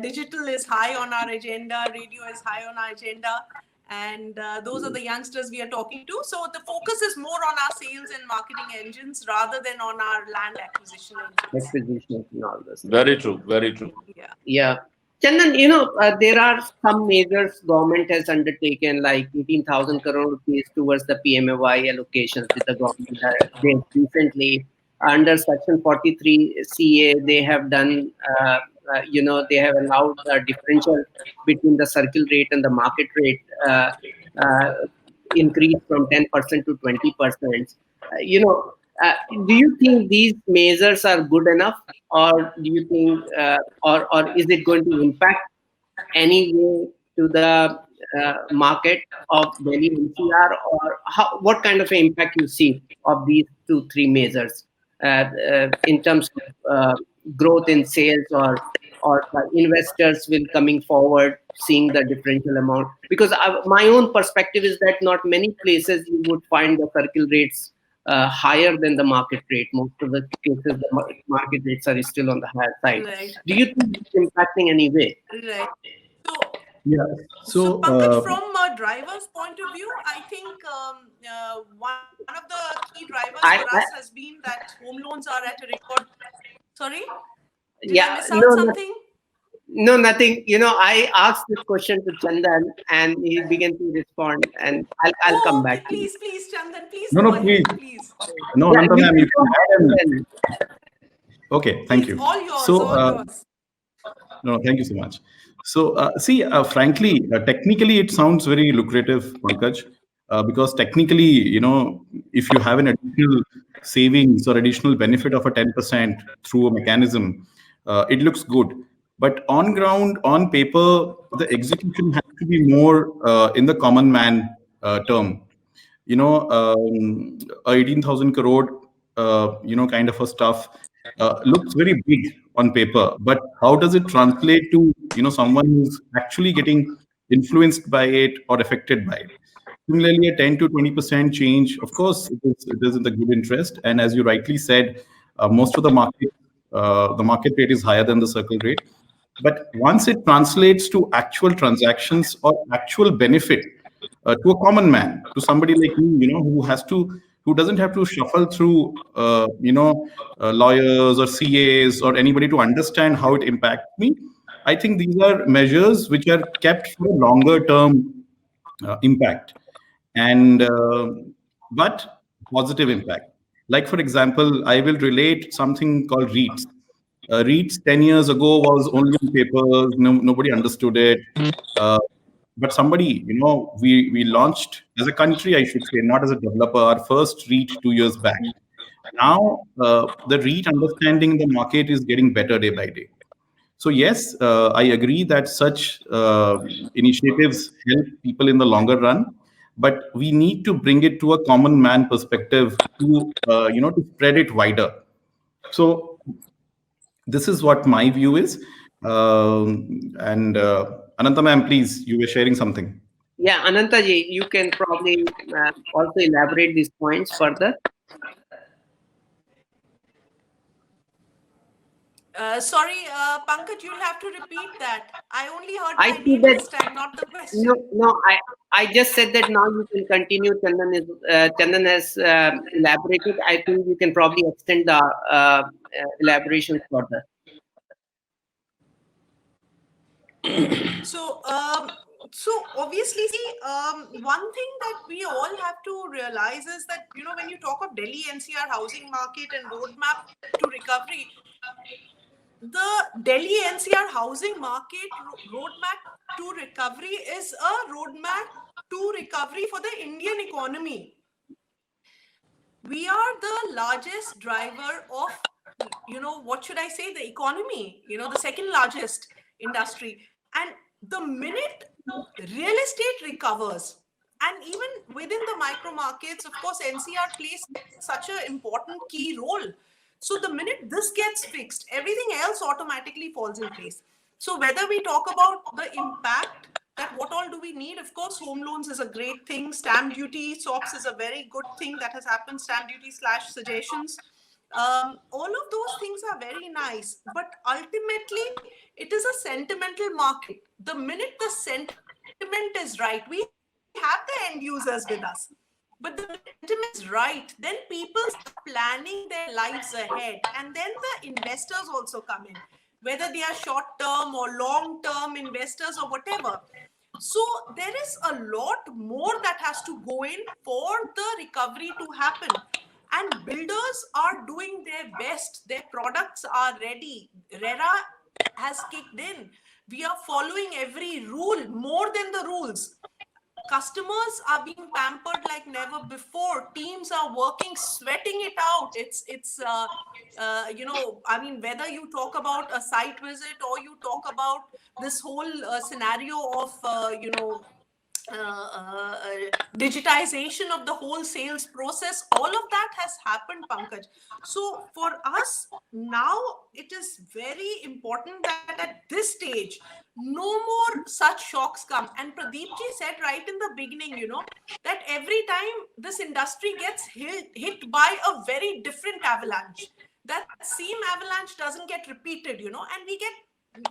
S6: digital is high on our agenda, radio is high on our agenda, and those are the youngsters we are talking to. So the focus is more on our sales and marketing engines rather than on our land acquisition engines.
S4: Acquisition and all this.
S2: Very true. Very true.
S4: Yeah. Chandan, there are some measures government has undertaken, like 18,000 crore rupees towards the PMAY allocations with the government. They recently, under Section 43 CA, they have done, they have allowed the differential between the circle rate and the market rate increase from 10% to 20%. Do you think these measures are good enough, or do you think, or is it going to impact any way to the market of Delhi NCR, or what kind of impact you see of these 2-3 measures in terms of growth in sales, or investors will coming forward seeing the differential amount? Because my own perspective is that not many places you would find the circle rates higher than the market rate. Most of the cases, the market rates are still on the higher side.
S6: Right.
S4: Do you think it's impacting any way?
S6: Right.
S3: So,
S6: Pankaj, from a driver's point of view, I think one of the key drivers for us has been that home loans are at a record. Sorry? Did I miss out something?
S4: No, nothing. I asked this question to Chandan and he began to respond, and I'll come back.
S6: Please, Chandan, please.
S3: No,
S6: please.
S3: No, Ananta ma'am, you can add. Okay, thank you.
S6: All yours.
S3: No, thank you so much. So, frankly, technically, it sounds very lucrative, Pankaj, because technically, if you have an additional savings or additional benefit of a 10% through a mechanism, it looks good. But on ground, on paper, the execution has to be more in the common man term. 18,000 crore, kind of a stuff looks very big on paper. But how does it translate to, someone who's actually getting influenced by it or affected by it? Similarly, a 10 to 20% change, of course, it is in the good interest. And as you rightly said, most of the market rate is higher than the circle rate. But once it translates to actual transactions or actual benefit to a common man, to somebody like me, who doesn't have to shuffle through, lawyers or CAs or anybody to understand how it impacts me, I think these are measures which are kept for a longer term impact, and but positive impact. Like, for example, I will relate something called REITs. REITs 10 years ago was only on papers. Nobody understood it. But somebody, we launched as a country, I should say, not as a developer, our first REIT 2 years back. Now, the REIT understanding the market is getting better day by day. So yes, I agree that such initiatives help people in the longer run, but we need to bring it to a common man perspective to, to spread it wider. So this is what my view is. And Ananta ma'am, please, you were sharing something.
S4: Yeah, Ananta ji, you can probably also elaborate these points further.
S6: Sorry, Pankaj, you'll have to repeat that. I only heard
S4: I
S6: my
S4: see
S6: name
S4: that.
S6: this time, not the question.
S4: No, I just said that now you can continue. Chandan has elaborated. I think you can probably extend the elaboration further.
S6: So obviously, see, one thing that we all have to realize is that, you know, when you talk of Delhi NCR housing market and roadmap to recovery, the Delhi NCR housing market roadmap to recovery is a roadmap to recovery for the Indian economy. We are the largest driver of, you know, what should I say, the economy, you know, the second largest industry. And the minute real estate recovers, and even within the micro markets, of course, NCR plays such an important key role. So the minute this gets fixed, everything else automatically falls in place. So whether we talk about the impact, that what all do we need? Of course, home loans is a great thing. Stamp duty, SOPs is a very good thing that has happened. Stamp duty / suggestions. All of those things are very nice, but ultimately it is a sentimental market. The minute the sentiment is right, we have the end users with us, but the sentiment is right, then people start planning their lives ahead, and then the investors also come in, whether they are short term or long term investors or whatever. So there is a lot more that has to go in for the recovery to happen. And builders are doing their best. Their products are ready. RERA has kicked in. We are following every rule, more than the rules. Customers are being pampered like never before. Teams are working, sweating it out. It's you know, I mean, whether you talk about a site visit or you talk about this whole scenario of you know, digitization of the whole sales process, all of that has happened, Pankaj. So for us now, it is very important that at this stage, no more such shocks come. And Pradeep ji said right in the beginning, you know, that every time this industry gets hit by a very different avalanche, that same avalanche doesn't get repeated, you know, and we get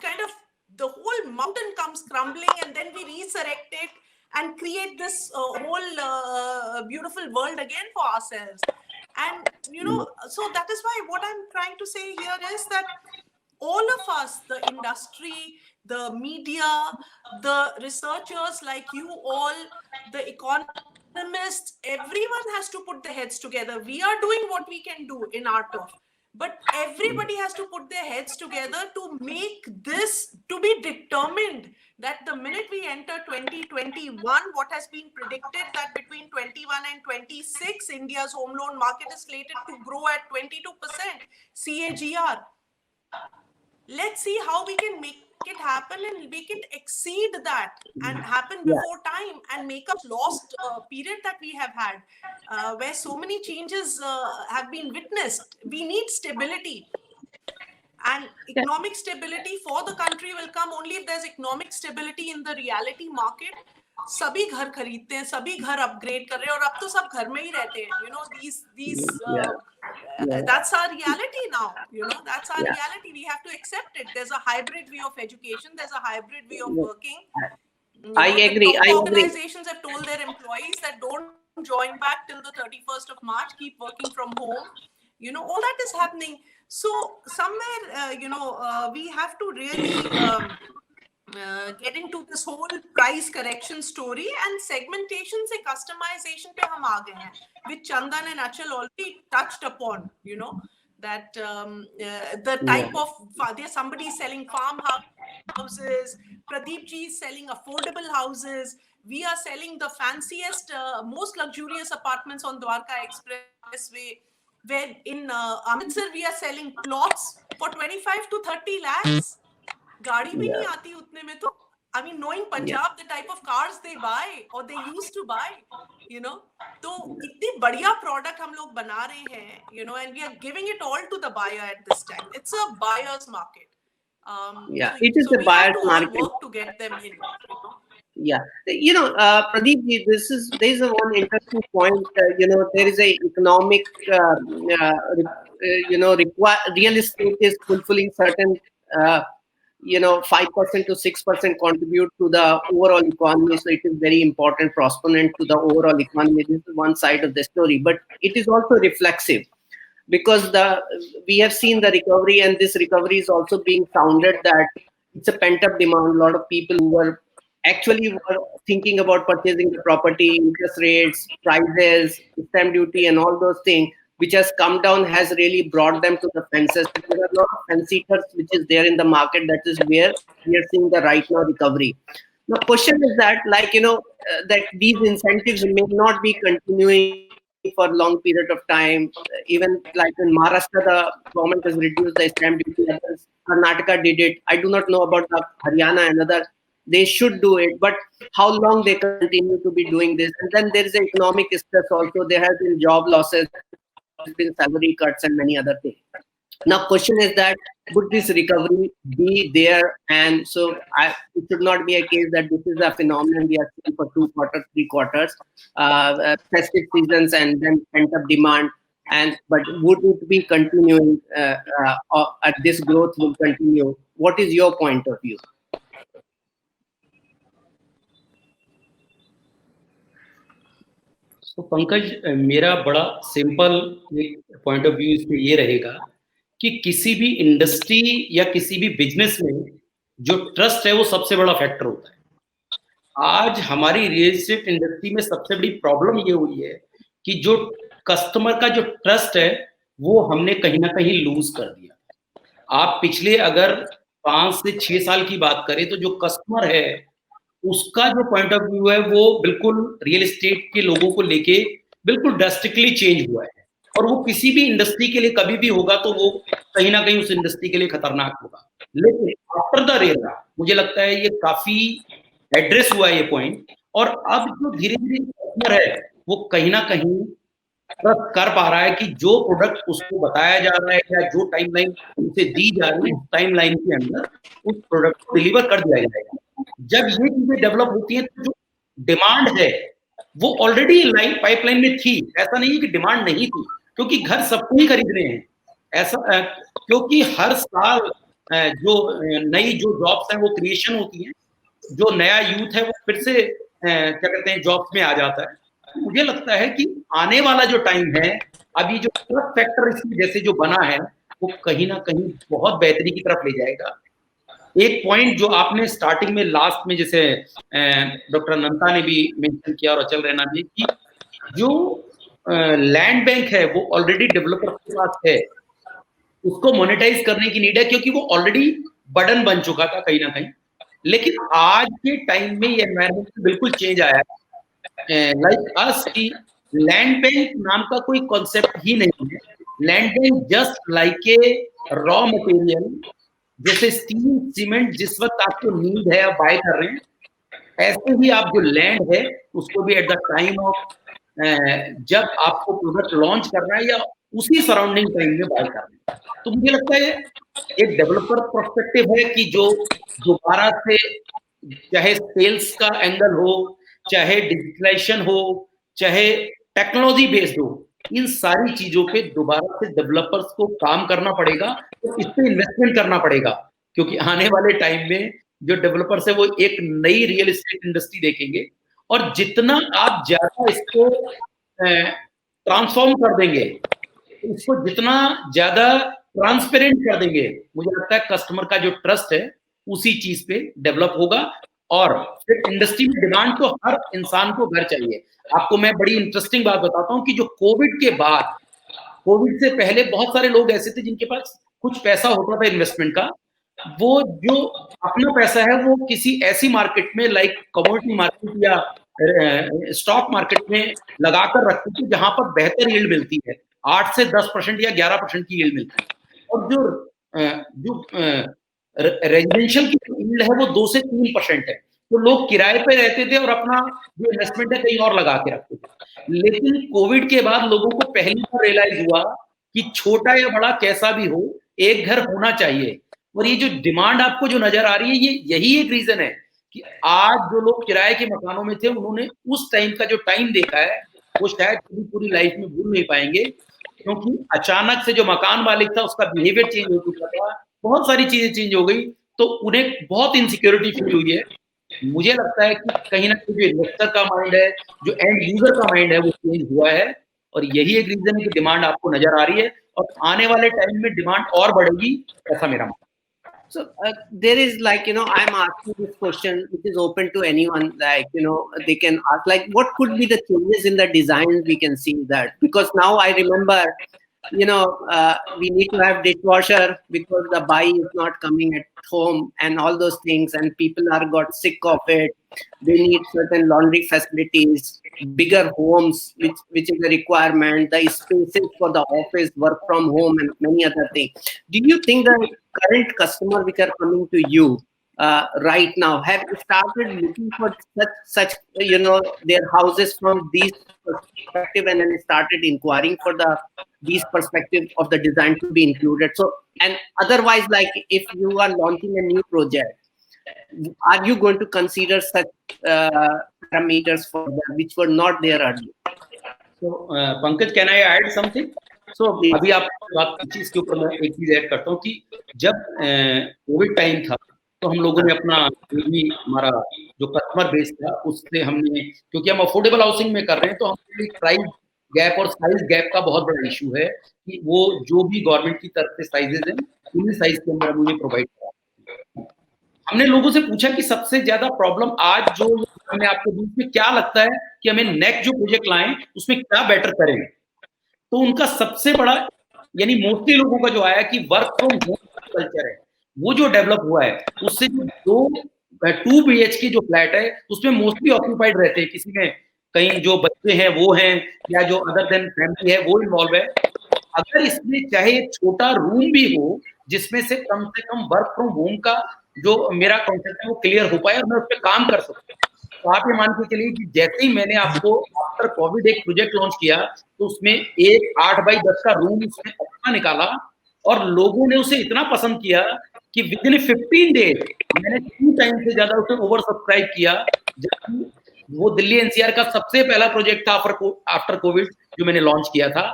S6: kind of, the whole mountain comes crumbling, and then we resurrect it and create this whole beautiful world again for ourselves. And you know, so that is why what I'm trying to say here is that all of us, the industry, the media, the researchers like you all, the economists, everyone has to put their heads together. We are doing what we can do in our turf, but everybody has to put their heads together to make this, to be determined that the minute we enter 2021, what has been predicted that between 21 and 26, India's home loan market is slated to grow at 22% CAGR. Let's see how we can make it happen and make it exceed that and happen before time, and make up lost period that we have had, where so many changes have been witnessed. We need stability, and economic stability for the country will come only if there's economic stability in the reality market. सभी घर खरीदते हैं, सभी घर upgrade कर रहे हैं, और अब तो सब घर में ही रहते हैं. You know, that's our reality now. You know, that's our reality. We have to accept it. There's a hybrid way of education. There's a hybrid way of working. You know,
S4: I agree.
S6: Organizations have told their employees that don't join back till the 31st of March. Keep working from home. You know, all that is happening. So somewhere, you know, we have to really get into this whole price correction story, and segmentation se customization pe hum aa gaye hain, which Chandan and Achal already touched upon. You know, that the type of, there's somebody selling farmhouses, Pradeep ji is selling affordable houses, we are selling the fanciest, most luxurious apartments on Dwarka Expressway, where in Amritsar we are selling plots for 25 to 30 lakhs. गाड़ी भी नहीं आती उतने में तो. I mean, knowing Punjab, the type of cars they buy or they used to buy, you know, तो इतनी बढ़िया product हम लोग बना रहे हैं, you know, and we are giving it all to the buyer at this time. It's a buyer's market.
S4: It is a buyer's market.
S6: Work to get them in.
S4: Yeah, you know, Pradeep, there is a one interesting point. You know, there is a economic real estate is fulfilling certain 5% to 6% contribute to the overall economy. So it is very important proponent to the overall economy. This is one side of the story, but it is also reflexive because we have seen the recovery, and this recovery is also being sounded that it's a pent up demand. A lot of people who were actually thinking about purchasing the property, interest rates, prices, stamp duty, and all those things, which has come down, has really brought them to the fences. There are a lot of fence seekers which is there in the market. That is where we are seeing the right now recovery. The question is that, that these incentives may not be continuing for a long period of time. Even like in Maharashtra, the government has reduced the stamp duty. Karnataka did it. I do not know about Haryana and other. They should do it, but how long they continue to be doing this? And then there is an economic stress also. There has been job losses, there has been salary cuts, and many other things. Now, question is that would this recovery be there? And so it should not be a case that this is a phenomenon we are seeing for 2 quarters, 3 quarters, festive seasons, and then pent-up demand. But would it be continuing? This growth will continue. What is your point of view?
S5: तो पंकज, मेरा बड़ा simple एक point of view इसमें ये रहेगा कि किसी भी इंडस्ट्री या किसी भी बिजनेस में जो ट्रस्ट है वो सबसे बड़ा फैक्टर होता है। आज हमारी रियल एस्टेट इंडस्ट्री में सबसे बड़ी प्रॉब्लम ये हुई है कि जो कस्टमर का जो ट्रस्ट है वो हमने कहीं ना कहीं लूज कर दिया। आप पिछले अगर 5 से 6 साल की बात करें तो जो कस्टमर है उसका जो पॉइंट ऑफ व्यू है वो बिल्कुल रियल एस्टेट के लोगों को लेके बिल्कुल ड्रास्टिकली चेंज हुआ है, और वो किसी भी इंडस्ट्री के लिए कभी भी होगा तो वो कहीं ना कहीं उस इंडस्ट्री के लिए खतरनाक होगा। लेकिन आफ्टर द रेरा मुझे लगता है ये काफी एड्रेस हुआ है ये पॉइंट, और अब जो धीरे धीरे कस्टमर है वो कहीं ना कहीं ट्रस्ट कर पा रहा है कि जो प्रोडक्ट उसको बताया जा रहा है या जो टाइमलाइन उसे दी जा रही है उस टाइमलाइन के अंदर उस प्रोडक्ट को डिलीवर कर दिया जाएगा। जब ये चीजें डेवलप होती हैं तो जो डिमांड है वो ऑलरेडी लाइन पाइपलाइन में थी। ऐसा नहीं है कि डिमांड नहीं थी, क्योंकि घर सबको ही खरीद रहे हैं। ऐसा क्योंकि हर साल जो नई जो जॉब्स हैं वो क्रिएशन होती हैं, जो नया यूथ है वो फिर से क्या कहते हैं जॉब्स में आ जाता है। मुझे लगता है कि आने वाला जो टाइम है, अभी जो ट्रस्ट फैक्टर इसमें जैसे जो बना है वो कहीं ना कहीं बहुत बेहतरी की तरफ ले जाएगा। एक पॉइंट जो आपने स्टार्टिंग में लास्ट में जैसे डॉक्टर अनंता ने भी मेंशन किया और अचल रैना भी, कि जो लैंड बैंक है वो ऑलरेडी डेवलपर के पास है, उसको मोनेटाइज करने की नीड है क्योंकि वो ऑलरेडी बर्डन बन चुका था कहीं ना कहीं। लेकिन आज के टाइम में ये एनवायरमेंट बिल्कुल चेंज आया है। लाइक अस की लैंड बैंक नाम का कोई कॉन्सेप्ट ही नहीं है। Land bank just like a raw material, जैसे स्टील सीमेंट जिस वक्त आपको नीड है आप बाय कर रहे हैं, ऐसे ही आप जो लैंड है उसको भी एट द टाइम ऑफ जब आपको प्रोडक्ट लॉन्च करना है या उसी सराउंडिंग टाइम में बाय करना है। तो मुझे लगता है एक डेवलपर पर्सपेक्टिव है कि जो दोबारा से चाहे सेल्स का एंगल हो, चाहे डिजिटलाइजेशन हो, चाहे टेक्नोलॉजी बेस्ड हो, इन सारी चीजों पे दोबारा से डेवलपर्स को काम करना पड़ेगा, तो इस पे इन्वेस्टमेंट करना पड़ेगा। क्योंकि आने वाले टाइम में जो डेवलपर्स है वो एक नई रियल एस्टेट इंडस्ट्री देखेंगे, और जितना आप ज्यादा इसको ट्रांसफॉर्म कर देंगे, इसको जितना ज्यादा ट्रांसपेरेंट कर देंगे, मुझे लगता है कस्टमर का जो ट्रस्ट है उसी चीज पे डेवलप होगा। और फिर इंडस्ट्री में डिमांड तो हर इंसान को घर चाहिए। आपको मैं बड़ी इंटरेस्टिंग बात बताता हूँ कि जो कोविड के बाद, कोविड से पहले बहुत सारे लोग ऐसे थे जिनके पास कुछ पैसा होता था इन्वेस्टमेंट का, वो जो अपना पैसा है वो किसी ऐसी मार्केट में लाइक कमोडिटी मार्केट या स्टॉक मार्केट में लगाकर रखते थे जहां पर बेहतर यील्ड मिलती है, 8 से 10% या 11% की यील्ड मिलती है। और जो रेजिडेंशियल की यील्ड है वो 2 से 3% है। तो लोग किराए पे रहते थे और अपना जो इन्वेस्टमेंट है कहीं और लगा के रखते थे। लेकिन कोविड के बाद लोगों को पहली बार रियलाइज हुआ कि छोटा या बड़ा कैसा भी हो, एक घर होना चाहिए। और ये जो डिमांड आपको जो नजर आ रही है, ये यही एक रीजन है कि आज जो लोग किराए के मकानों में थे उन्होंने उस टाइम का जो टाइम देखा है वो शायद पूरी लाइफ में भूल नहीं पाएंगे। क्योंकि अचानक से जो मकान मालिक था उसका बिहेवियर चेंज हो चुका था, बहुत सारी चीजें चेंज हो गई, तो उन्हें बहुत इनसिक्योरिटी फील हुई है। मुझे लगता है कि कहीं ना कहीं जो इन्वेस्टर का माइंड है, जो एंड यूजर का माइंड है, वो चेंज हुआ है, और यही एक रीजन है कि डिमांड आपको नजर आ रही है, और आने वाले टाइम में डिमांड और बढ़ेगी, ऐसा मेरा मानना है।
S4: So there is, like, I'm asking this question, which is open to anyone. Like, they can ask, like, what could be the changes in the design we can see that? Because now I remember, we need to have dishwasher because the buy is not coming at home and all those things, and people are got sick of it. They need certain laundry facilities, bigger homes, which is a requirement, the spaces for the office, work from home, and many other things. Do you think the current customer which are coming to you right now have started looking for such their houses from these perspective, and then started inquiring for these perspective of the design to be included? So, and otherwise, like, if you are launching a new project, are you going to consider such parameters for that which were not there earlier?
S5: So, Pankaj, can I add something? So, अभी आप बात पूछी, इसके ऊपर मैं एक चीज add करता हूँ कि जब कोविड टाइम था, तो हम लोगों ने अपना जो भी हमारा जो कस्टमर बेस था, उससे हमने, क्योंकि हम अफोर्डेबल हाउसिंग में कर रहे हैं, तो हमारे प्राइस गैप और साइज गैप का बहुत बड़ा इशू है कि वो जो भी गवर्नमेंट की तरफ से साइजेस हैं, उन्हीं साइज के अंदर हम उन्हें प्रोवाइड करा। हमने लोगों से पूछा कि सबसे ज्यादा प्रॉब्लम आज जो हमें आपको बीच में क्या लगता है कि हमें नेक्स्ट जो प्रोजेक्ट लाएं उसमें क्या बेटर करें, तो उनका सबसे बड़ा, यानी मोस्टली लोगों का जो आया कि वर्क फ्रॉम होम कल्चर है, वो जो डेवलप हुआ है, उससे जो 2 BHK जो फ्लैट है उसमें मोस्टली ऑक्यूपाइड रहते हैं, किसी में कहीं जो बच्चे हैं वो हैं, या जो अदर देन फैमिली है वो इन्वॉल्व है। अगर इसमें चाहे एक छोटा रूम भी हो जिसमें से कम वर्क फ्रॉम होम का जो मेरा कॉन्सेप्ट है वो क्लियर हो पाए और मैं उस पर काम कर सकूं, तो आप ये मान के चलिए कि जैसे ही मैंने आपको आफ्टर कोविड एक प्रोजेक्ट लॉन्च किया, तो उसमें एक 8x10 का रूम उसमें अच्छा निकाला, और लोगों ने उसे इतना पसंद किया कि विद इन 15 डेज मैंने 2 टाइम से ज्यादा उसे ओवर सब्सक्राइब किया, जबकि वो दिल्ली एनसीआर का सबसे पहला प्रोजेक्ट था आफ्टर कोविड जो मैंने लॉन्च किया था।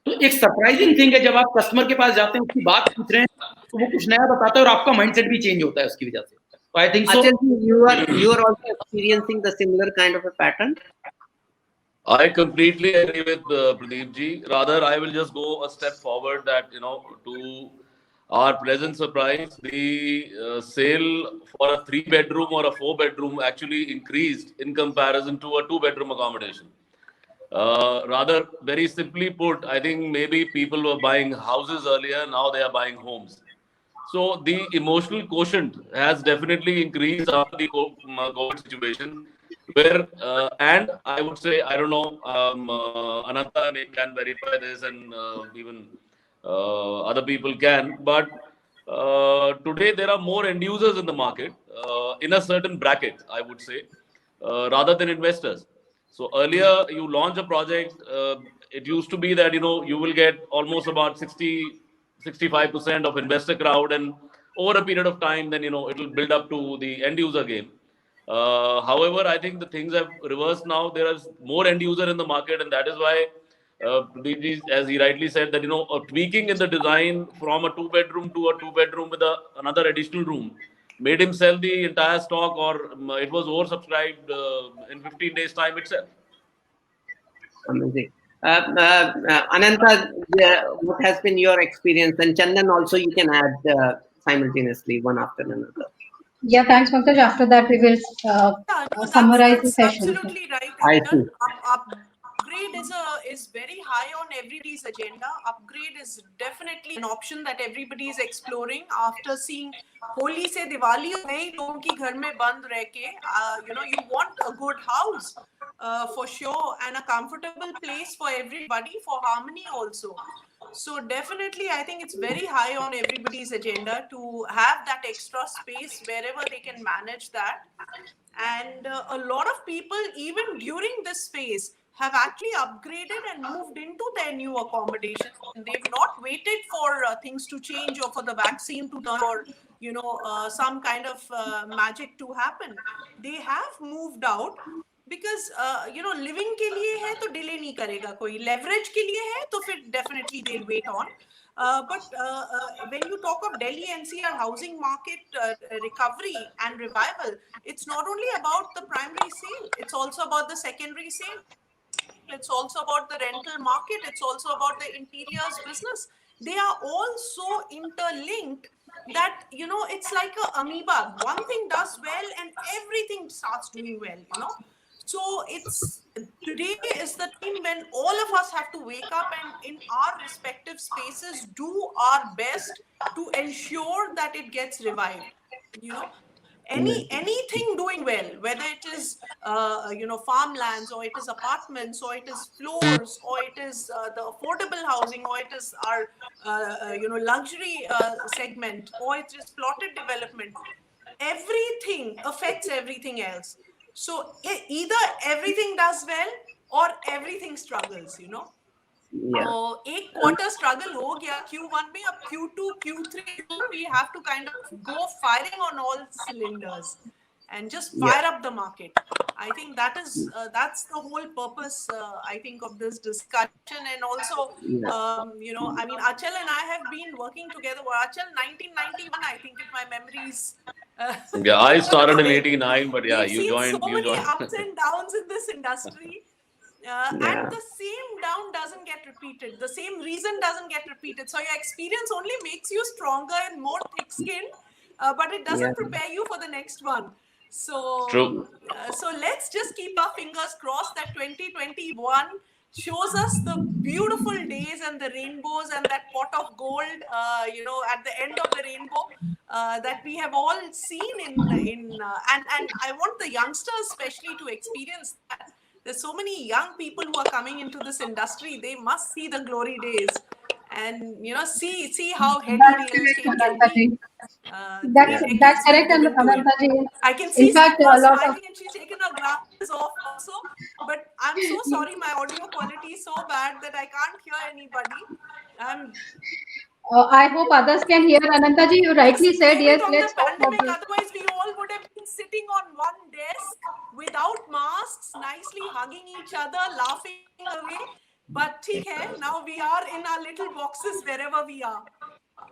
S5: तो एक सरप्राइजिंग थिंग है, जब आप कस्टमर के पास जाते हैं, उसकी बात पूछ रहे हैं, तो वो कुछ नया बताता है और आपका माइंडसेट भी चेंज होता है उसकी वजह से। So I think so.
S4: You are also experiencing the similar kind of a pattern.
S2: I completely agree with Pradeep ji. Rather, I will just go a step forward that, to our pleasant surprise, the sale for a 3-bedroom or a 4-bedroom actually increased in comparison to a 2-bedroom accommodation. Rather, very simply put, I think maybe people were buying houses earlier, now they are buying homes. So the emotional quotient has definitely increased after the COVID situation, where and I would say, I don't know, Ananta can verify this, and even other people can, but today there are more end users in the market in a certain bracket, I would say, rather than investors. So earlier you launch a project, it used to be that you will get almost about 65% of investor crowd, and over a period of time then it will build up to the end user game. However, I think the things have reversed now. There is more end user in the market, and that is why as he rightly said, that a tweaking in the design from a 2-bedroom to a 2-bedroom with another additional room made him sell the entire stock, or it was oversubscribed in 15 days time itself.
S4: Amazing. Ananta, what has been your experience? And Chandan also, you can add simultaneously, one after another.
S1: Yeah, thanks, Pankaj. After that, we will summarize the session.
S6: Absolutely right.
S4: I see.
S6: Upgrade is very high on everybody's agenda. Upgrade is definitely an option that everybody is exploring after seeing Holi se Diwali mein logon ki ghar mein band reh ke, you want a good house for sure, and a comfortable place for everybody, for harmony also. So definitely, I think it's very high on everybody's agenda to have that extra space wherever they can manage that. And a lot of people, even during this phase, have actually upgraded and moved into their new accommodation. They've not waited for things to change or for the vaccine to turn, or some kind of magic to happen. They have moved out because living के लिए है तो delay नहीं करेगा कोई, leverage के लिए है तो फिर definitely they'll wait on. But when you talk of Delhi NCR housing market recovery and revival, it's not only about the primary sale, it's also about the secondary sale. It's also about the rental market. It's also about the interiors business. They are all so interlinked that, it's like a amoeba. One thing does well and everything starts doing well. So today is the time when all of us have to wake up and in our respective spaces do our best to ensure that it gets revived. Anything doing well, whether it is farmlands, or it is apartments, or it is floors, or it is the affordable housing, or it is our luxury segment, or it is plotted development, everything affects everything else. So either everything does well or everything struggles.
S4: Yeah.
S6: तो एक quarter struggle हो गया Q1 में, अब Q2 Q3 we have to kind of go firing on all cylinders and just fire up the market. I think that's the whole purpose I think of this discussion. And also I mean, Achal and I have been working together. Achal, 1991 I think, if my memories
S2: Yeah, I started in 89, but yeah,
S6: We've
S2: you
S6: seen
S2: joined.
S6: so many
S2: You joined.
S6: ups and downs in this industry. And the same down doesn't get repeated. The same reason doesn't get repeated. So your experience only makes you stronger and more thick-skinned, but it doesn't prepare you for the next one. So,
S2: True.
S6: So let's just keep our fingers crossed that 2021 shows us the beautiful days and the rainbows and that pot of gold, at the end of the rainbow that we have all seen and I want the youngsters especially to experience that. There's so many young people who are coming into this industry. They must see the glory days and see how heady
S1: That's
S6: real estate
S1: correct,
S6: can
S1: Ananta
S6: be.
S1: ji. That's correct, Ananta ji.
S6: I can
S1: In
S6: see
S1: fact,
S6: Seema
S1: a lot of
S6: smiling and she's taken her glasses off also. But I'm so sorry, my audio quality is so bad that I can't hear anybody.
S1: I hope others can hear. Ananta ji, you rightly said,
S6: Blame
S1: yes,
S6: it on
S1: let's
S6: the
S1: talk about
S6: pandemic.
S1: this.
S6: Otherwise, we all would have been sitting on one desk without masks, nicely hugging each other, laughing away. But theek hai, now we are in our little boxes wherever we are.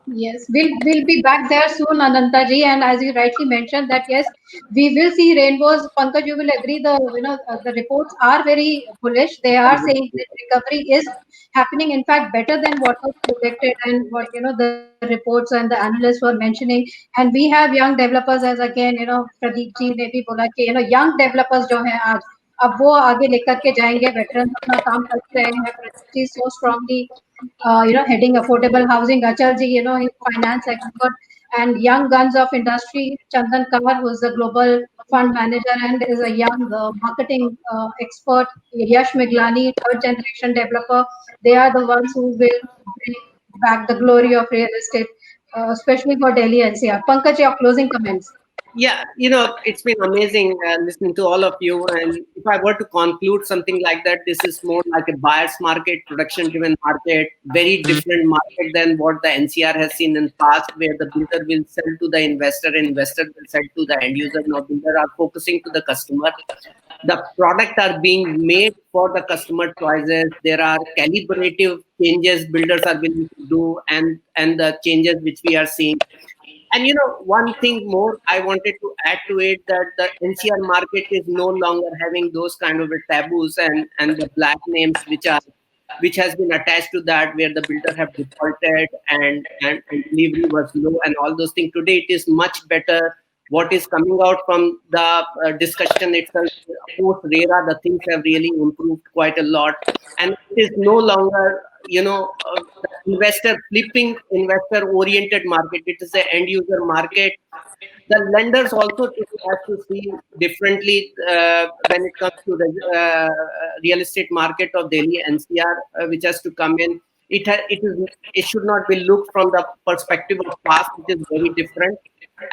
S1: Yes, we'll be back there soon, Ananta ji. And as you rightly mentioned, that yes, we will see rainbows. Pankaj, you will agree. The reports are very bullish. They are saying that recovery is happening. In fact, better than what was predicted and what the reports and the analysts were mentioning. And we have young developers, as again Pradeep ji ने भी बोला कि young developers जो हैं आज अब वो आगे लेकर के जाएंगे. Veterans अपना काम कर रहे हैं. Pradeep ji so strongly heading affordable housing. Achal ji, he's finance expert, and young guns of industry, Chandan Kawar, who is the global fund manager and is a young marketing expert. Yash Miglani, third generation developer. They are the ones who will bring back the glory of real estate, especially for Delhi NCR. Pankaj, your closing comments.
S4: Yeah, it's been amazing listening to all of you. And if I were to conclude something like that, this is more like a buyer's market, production-driven market, very different market than what the NCR has seen in the past, where the builder will sell to the investor will sell to the end user. Now, builder are focusing to the customer. The product are being made for the customer choices. There are calibrative changes builders are willing to do, and the changes which we are seeing. And one thing more I wanted to add to it, that the NCR market is no longer having those kind of taboos and the black names which has been attached to that, where the builder have defaulted and delivery was low and all those things. Today it is much better. What is coming out from the discussion itself, post RERA, the things have really improved quite a lot, and it is no longer investor oriented market. It is an end user market. The lenders also have to see differently when it comes to the real estate market of Delhi NCR, which has to come in. It should not be looked from the perspective of past, which is very different.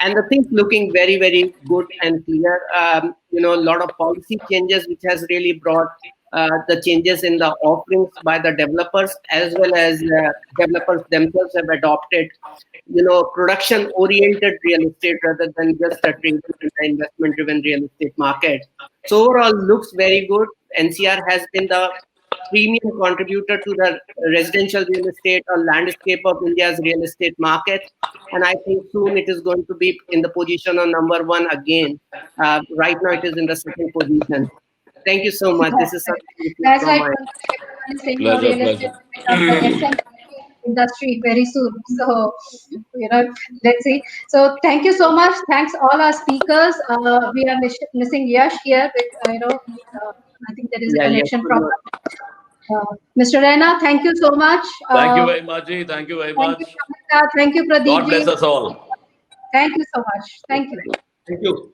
S4: And the things looking very, very good and clear. A lot of policy changes which has really brought the changes in the offerings by the developers, as well as developers themselves have adopted, production-oriented real estate rather than just a investment-driven real estate market. So overall, looks very good. NCR has been the premium contributor to the residential real estate or landscape of India's real estate market. And I think soon it is going to be in the position of number 1 again. Right now it is in the second position. Thank you so much. This is something
S1: That's
S4: from
S1: right.
S4: my
S2: Pleasure,
S1: Real estate industry very soon. So, let's see. So thank you so much. Thanks all our speakers. We are missing Yash here with, I think there is a connection problem. Mr. Raina, thank you so much.
S2: Thank you very much, Ji. Thank you very
S1: Thank
S2: much.
S1: you, Pramita. Thank you, Pradeep.
S2: God bless us all.
S1: Thank you so much. Thank you.
S5: Thank you.